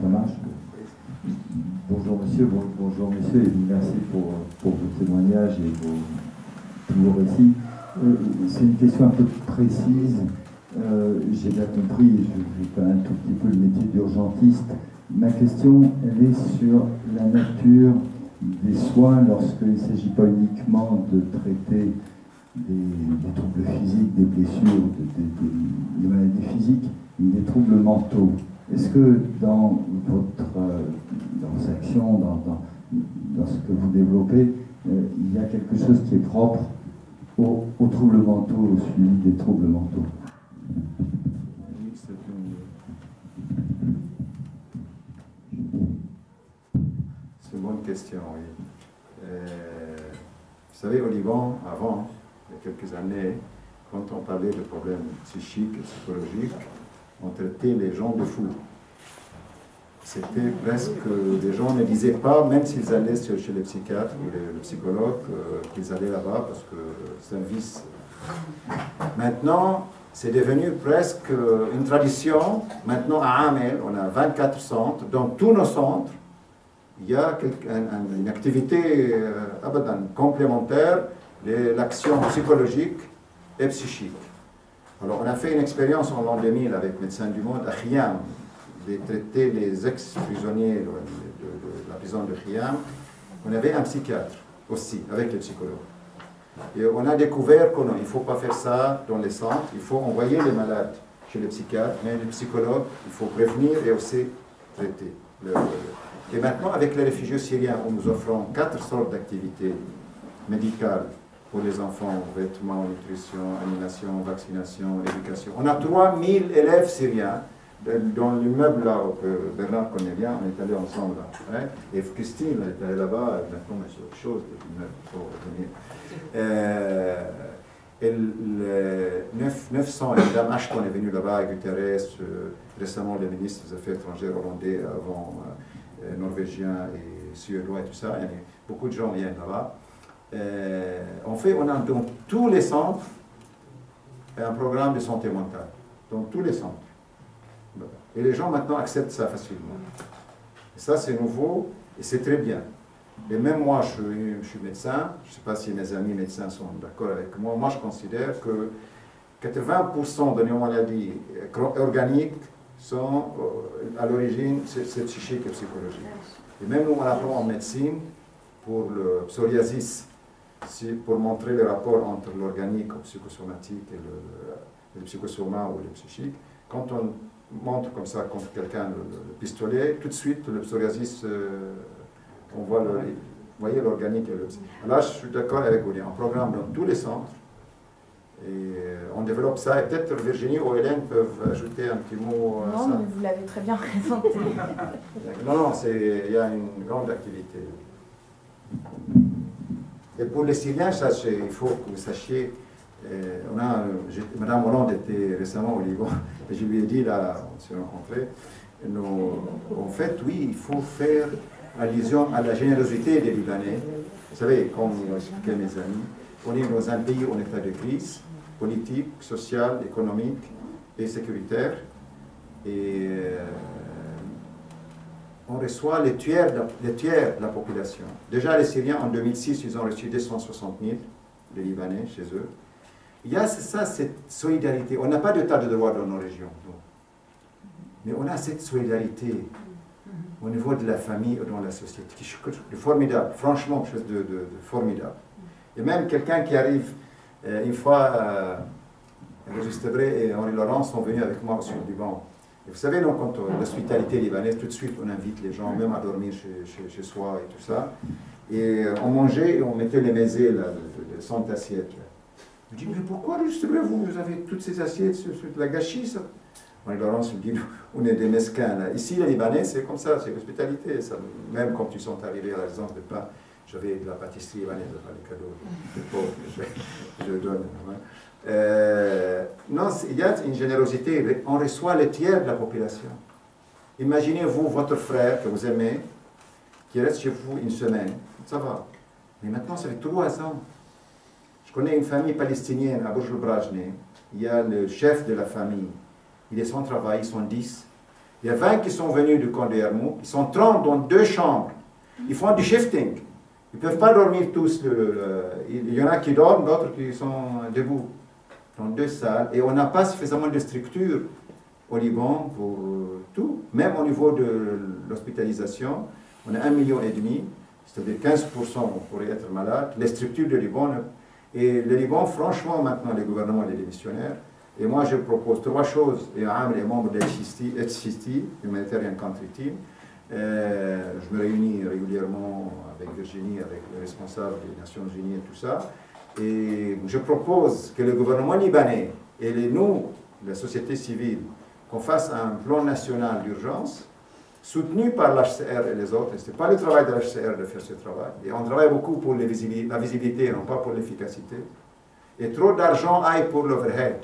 Ça marche? Bonjour monsieur, bonjour messieurs, et merci pour vos témoignages et tous vos récits. C'est une question un peu précise. J'ai bien compris, je fais un tout petit peu le métier d'urgentiste. Ma question, elle est sur la nature des soins lorsqu'il ne s'agit pas uniquement de traiter des troubles physiques, des blessures, des maladies physiques, mais des troubles mentaux. Est-ce que dans vos actions, dans ce que vous développez, il y a quelque chose qui est propre aux troubles mentaux, au suivi des troubles mentaux? C'est une bonne question, oui. Vous savez, au Liban, avant, il y a quelques années, quand on parlait de problèmes psychiques et psychologiques, on traitait les gens de fous. C'était presque, les gens ne disaient pas, même s'ils allaient chez les psychiatres ou les psychologues, qu'ils allaient là-bas parce que c'est un vice. Maintenant, c'est devenu presque une tradition. Maintenant, à Amel, on a 24 centres. Dans tous nos centres, il y a une activité complémentaire de l'action psychologique et psychique. Alors, on a fait une expérience en l'an 2000 avec Médecins du Monde à Khiam, de traiter les ex-prisonniers de la prison de Khiam. On avait un psychiatre aussi, avec les psychologues. Et on a découvert qu'il ne faut pas faire ça dans les centres, il faut envoyer les malades chez les psychiatres, mais les psychologues, il faut prévenir et aussi traiter. Et maintenant, avec les réfugiés syriens, nous offrons 4 sortes d'activités médicales pour les enfants, vêtements, nutrition, animation, vaccination, éducation. On a 3000 élèves syriens dans l'immeuble là que Bernard connaît bien, on est allé ensemble là. Hein? Et Christine est allée là-bas, maintenant c'est autre chose, l'immeuble, il faut revenir. Et 900, et Mme Ashton est venue là-bas, Guterres, récemment le ministre des Affaires étrangères hollandais, avant norvégien et suédois et tout ça, et beaucoup de gens viennent là-bas. En fait, on a dans tous les centres un programme de santé mentale, dans tous les centres. Et les gens maintenant acceptent ça facilement. Et ça, c'est nouveau et c'est très bien. Et même moi, je suis médecin, je ne sais pas si mes amis médecins sont d'accord avec moi, moi je considère que 80% de nos maladies organiques sont à l'origine, c'est psychique et psychologique. Et même nous, on apprend en médecine, pour le psoriasis, pour montrer le rapport entre l'organique, le psychosomatique et le psychosoma ou le psychique, quand on montre comme ça contre quelqu'un le pistolet, tout de suite le psoriasis, on voit vous voyez l'organique et le psychique. Là, je suis d'accord avec vous, on programme dans tous les centres et on développe ça. Et peut-être Virginie ou Hélène peuvent ajouter un petit mot à ça. Non, mais vous l'avez très bien présenté. Non, il y a une grande activité. Et pour les Syriens, sachez, il faut que vous sachiez, Madame Hollande était récemment au Liban, et je lui ai dit, là, on s'est rencontrés, en fait, oui, il faut faire allusion à la générosité des Libanais. Vous savez, comme m'ont expliqué mes amis, on est dans un pays en état de crise, politique, sociale, économique et sécuritaire, et on reçoit les tiers de la population. Déjà, les Syriens, en 2006, ils ont reçu 260 000, les Libanais, chez eux. Il y a cette solidarité. On n'a pas d'état de droit dans nos régions, mais on a cette solidarité au niveau de la famille et dans la société, qui est formidable, franchement, quelque chose de formidable. Et même quelqu'un qui arrive, une fois, Régis Tebré et Henri Laurent sont venus avec moi au sud du Liban. Et vous savez, donc, quand l'hospitalité libanaise, tout de suite, on invite les gens, même à dormir chez soi et tout ça. Et on mangeait et on mettait les mésés, là, de 100 assiettes. Là. Je dis, mais pourquoi, Régis Tebré, vous avez toutes ces assiettes, c'est de la gâchis, ça? Henri Laurent se dit, on est des mesquins, là. Ici, les Libanais, c'est comme ça, c'est l'hospitalité. Même quand ils sont arrivés à la résidence de pain, J'avais de la pâtisserie libanaise, les cadeaux de pauvres, je donne. Non, il y a une générosité. On reçoit le tiers de la population. Imaginez-vous votre frère que vous aimez, qui reste chez vous une semaine. Ça va. Mais maintenant, ça fait 3 ans. Je connais une famille palestinienne à Bourj-el-Brajne. Il y a le chef de la famille. Il est sans travail, ils sont 10. Il y a 20 qui sont venus du camp de Yarmouk. Ils sont 30 dans 2 chambres. Ils font du shifting. Ils ne peuvent pas dormir tous. Il y en a qui dorment, d'autres qui sont debout. Dans 2 salles. Et on n'a pas suffisamment de structures au Liban pour tout. Même au niveau de l'hospitalisation, on a 1,5 million. C'est-à-dire 15% pourraient être malades. Les structures du Liban... Et le Liban, franchement, maintenant, les gouvernements et les démissionnaires, et moi je propose 3 choses, et Amr est membre de HCT, Humanitarian Country Team, je me réunis régulièrement avec Virginie, avec les responsables des Nations Unies et tout ça, et je propose que le gouvernement libanais et nous, la société civile, qu'on fasse un plan national d'urgence, soutenu par l'HCR et les autres. Ce n'est pas le travail de l'HCR de faire ce travail. Et on travaille beaucoup pour la visibilité, non pas pour l'efficacité. Et trop d'argent aille pour l'overhead.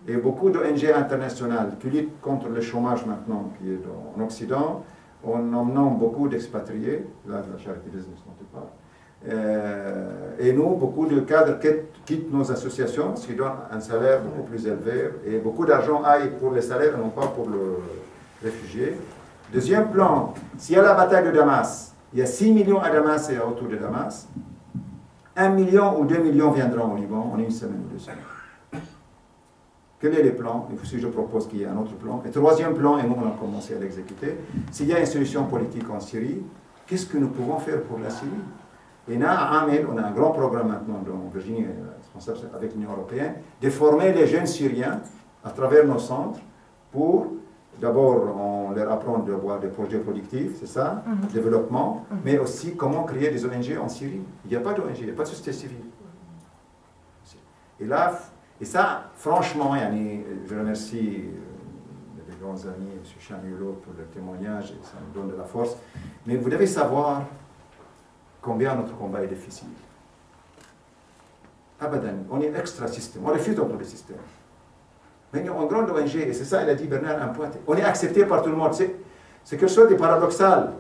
Et beaucoup d'ONG internationales qui luttent contre le chômage maintenant, qui est en Occident, en emmenant beaucoup d'expatriés, là, la charity business dont tu parles. Et nous, beaucoup de cadres quittent nos associations parce qu'ils donnent un salaire beaucoup plus élevé. Et beaucoup d'argent aille pour les salaires et non pas pour le réfugiés. Deuxième plan, s'il y a la bataille de Damas, il y a 6 millions à Damas et autour de Damas, 1 million ou 2 millions viendront au Liban en 1 semaine ou 2 semaines. Quel est le plan? Si je propose qu'il y ait un autre plan. Et troisième plan, et nous on a commencé à l'exécuter, s'il y a une solution politique en Syrie, qu'est-ce que nous pouvons faire pour la Syrie? Et là, à Amel, on a un grand programme maintenant, dont Virginie est responsable avec l'Union européenne, de former les jeunes Syriens à travers nos centres pour... D'abord, on leur apprend de voir des projets productifs, c'est ça, développement, mais aussi comment créer des ONG en Syrie. Il n'y a pas d'ONG, il n'y a pas de société civile. Et là, et ça, franchement, je remercie mes grands amis, M. Chamulo, pour le témoignage, et ça me donne de la force. Mais vous devez savoir combien notre combat est difficile. Abadan, on est extra-système, on refuse d'entrer le système. Mais en grande ONG, et c'est ça, il a dit Bernard, un point, on est accepté par tout le monde. C'est quelque chose de paradoxal.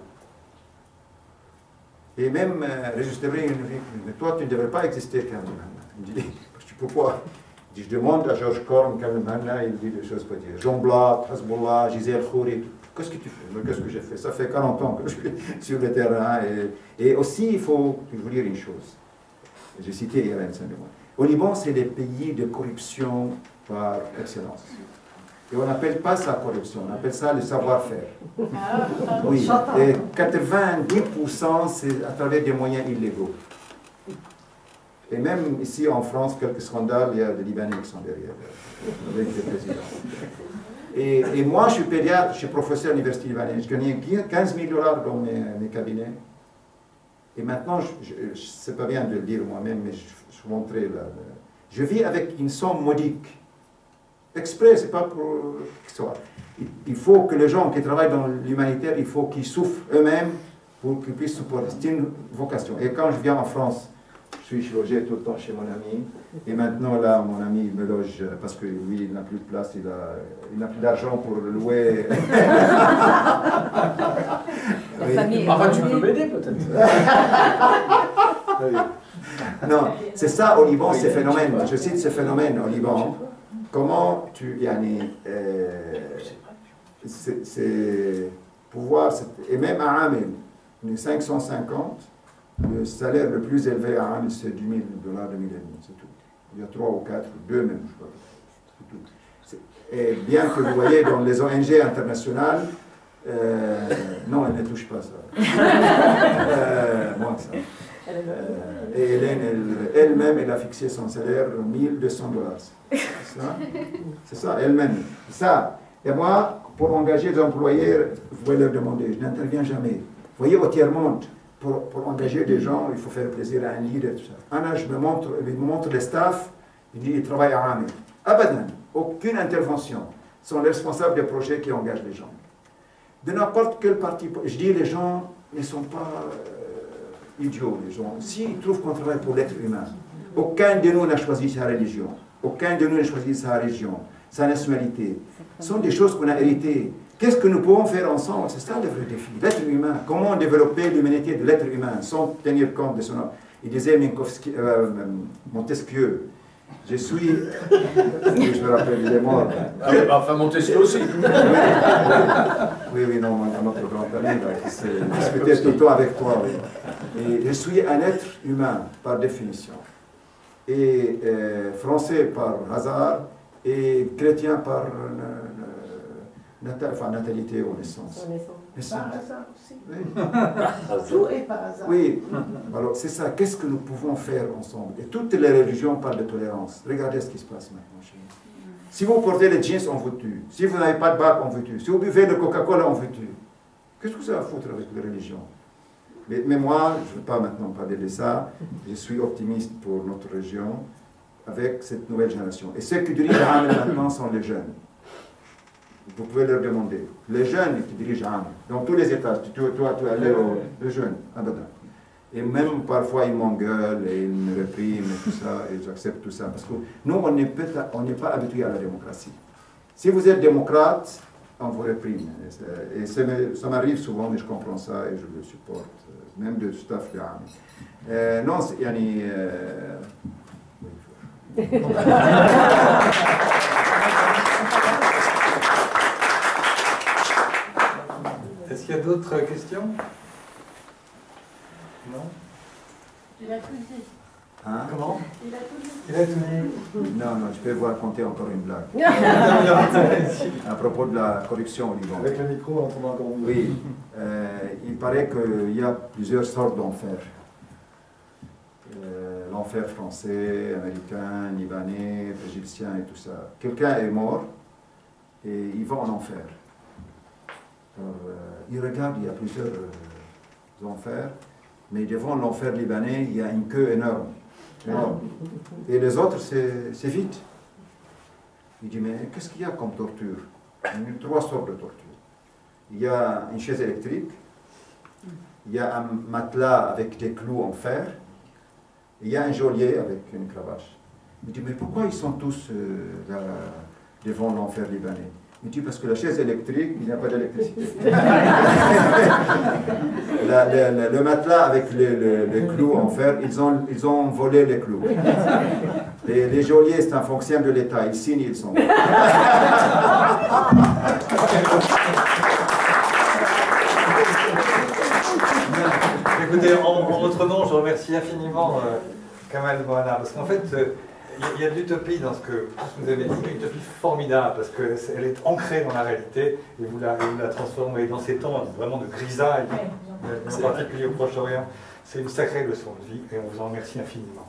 Et même Régis Debray, il me dit, mais toi, tu ne devrais pas exister, Kamel Manna. Il me dit, pourquoi? Il dit, je demande à Georges Korn, Kamel Manna, il dit des choses pas dire. Jean Blat, Hasbullah, Gisèle Khouri, qu'est-ce que tu fais? Qu'est-ce que j'ai fait? Ça fait 40 ans que je suis sur le terrain. Et aussi, il faut vous dire une chose. J'ai cité Irène Saint-Mémoire. Au Liban, c'est le pays de corruption par excellence. Et on n'appelle pas ça corruption, on appelle ça le savoir-faire. Oui, et 90% c'est à travers des moyens illégaux. Et même ici en France, quelques scandales, il y a des Libanais qui sont derrière, avec des présidents. Et moi, je suis pédiatre, je suis professeur à l'université libanaise, je gagnais 15 000 $ dans mes cabinets. Et maintenant, c'est pas bien de le dire moi-même, mais je vous montrer là. Je vis avec une somme modique. Exprès, c'est pas pour l'histoire. Il faut que les gens qui travaillent dans l'humanitaire, il faut qu'ils souffrent eux-mêmes pour qu'ils puissent supporter. C'est une vocation. Et quand je viens en France, je suis logé tout le temps chez mon ami. Et maintenant, là, mon ami me loge parce que lui, il n'a plus de place, il n'a plus d'argent pour le louer. La famille. Enfin, tu peux m'aider peut-être. Non, c'est ça au Liban, ces phénomènes. Je cite ces phénomènes au Liban. Comment tu... c'est pouvoir... Et même à Amel, 550, le salaire le plus élevé à Amel, c'est $10 000 de 1,5 million, c'est tout. Il y a 3 ou 4, 2 même, je crois. C'est tout. Et bien que vous voyez dans les ONG internationales, non, elle ne touche pas ça. Moi, ça. Et Hélène, elle-même, elle a fixé son salaire $1 200. C'est ça, elle-même. Ça. Et moi, pour engager des employés, vous pouvez leur demander, je n'interviens jamais. Vous voyez, au tiers-monde, pour engager des gens, il faut faire plaisir à un leader. Tout ça. Anna, je me montre les staffs, il dit, il travaille à Amel. Abadan, aucune intervention. Ce sont les responsables des projets qui engagent les gens. De n'importe quel parti, je dis, les gens ne sont pas... idiots, les gens. S'ils trouvent qu'on travaille pour l'être humain, aucun de nous n'a choisi sa religion, aucun de nous n'a choisi sa région, sa nationalité. Ce sont des choses qu'on a héritées. Qu'est-ce que nous pouvons faire ensemble? C'est ça le vrai défi. L'être humain. Comment développer l'humanité de l'être humain sans tenir compte de son... Il disait Montesquieu, je suis... je me rappelle, il est mort. Ah, enfin, Montesquieu aussi. Oui, non, notre grand ami, qui s'est discuté tout le temps avec toi. Oui. Et je suis un être humain, par définition. Et français par hasard, et chrétien par natalité ou naissance. Par hasard aussi. Oui. Tout est par hasard. Oui, alors c'est ça. Qu'est-ce que nous pouvons faire ensemble? Et toutes les religions parlent de tolérance. Regardez ce qui se passe maintenant chez nous. Si vous portez les jeans, on vous tue. Si vous n'avez pas de bac, on vous tue. Si vous buvez le Coca-Cola, on vous tue. Qu'est-ce que ça va foutre avec les religions? Mais moi, je ne veux pas maintenant parler de ça. Je suis optimiste pour notre région avec cette nouvelle génération. Et ceux qui dirigent Amel maintenant sont les jeunes. Vous pouvez leur demander. Les jeunes qui dirigent Amel, dans tous les étages, tu es allé aux jeunes, Abadan. Et même parfois ils m'engueulent et ils me répriment et tout ça, et j'accepte tout ça. Parce que nous, on n'est pas habitués à la démocratie. Si vous êtes démocrate, on vous réprime. Et ça m'arrive souvent, mais je comprends ça et je le supporte, même de staff de Amel. Non, c'est... Est-ce qu'il y a d'autres questions? Non? Il a tout dit. Hein? Comment? Il a tout dit. Il a tout dit. Non, je peux vous raconter encore une blague. À propos de la corruption au Liban. Avec le micro, on entend encore mieux. Oui, il paraît qu'il y a plusieurs sortes d'enfers. L'enfer français, américain, libanais, égyptien et tout ça. Quelqu'un est mort et il va en enfer. Alors, il regarde, il y a plusieurs enfers, mais devant l'enfer libanais, il y a une queue énorme. Et les autres, c'est vite. Il dit, mais qu'est-ce qu'il y a comme torture? Il y a 3 sortes de torture. Il y a une chaise électrique, il y a un matelas avec des clous en fer, il y a un geôlier avec une cravache. Il dit, mais pourquoi ils sont tous là, devant l'enfer libanais? Il dit, parce que la chaise électrique, il n'y a pas d'électricité. Le matelas avec les clous en fer, ils ont volé les clous. Les geôliers, c'est un fonctionnaire de l'État. Ils signent, ils sont. Écoutez, en votre nom, je remercie infiniment Kamal Bouana, parce qu'en fait, il y a de l'utopie dans ce que vous avez dit, une utopie formidable, parce qu'elle est ancrée dans la réalité, et vous la transformez dans ces temps vraiment de grisaille, en particulier au Proche-Orient. C'est une sacrée leçon de vie, et on vous en remercie infiniment.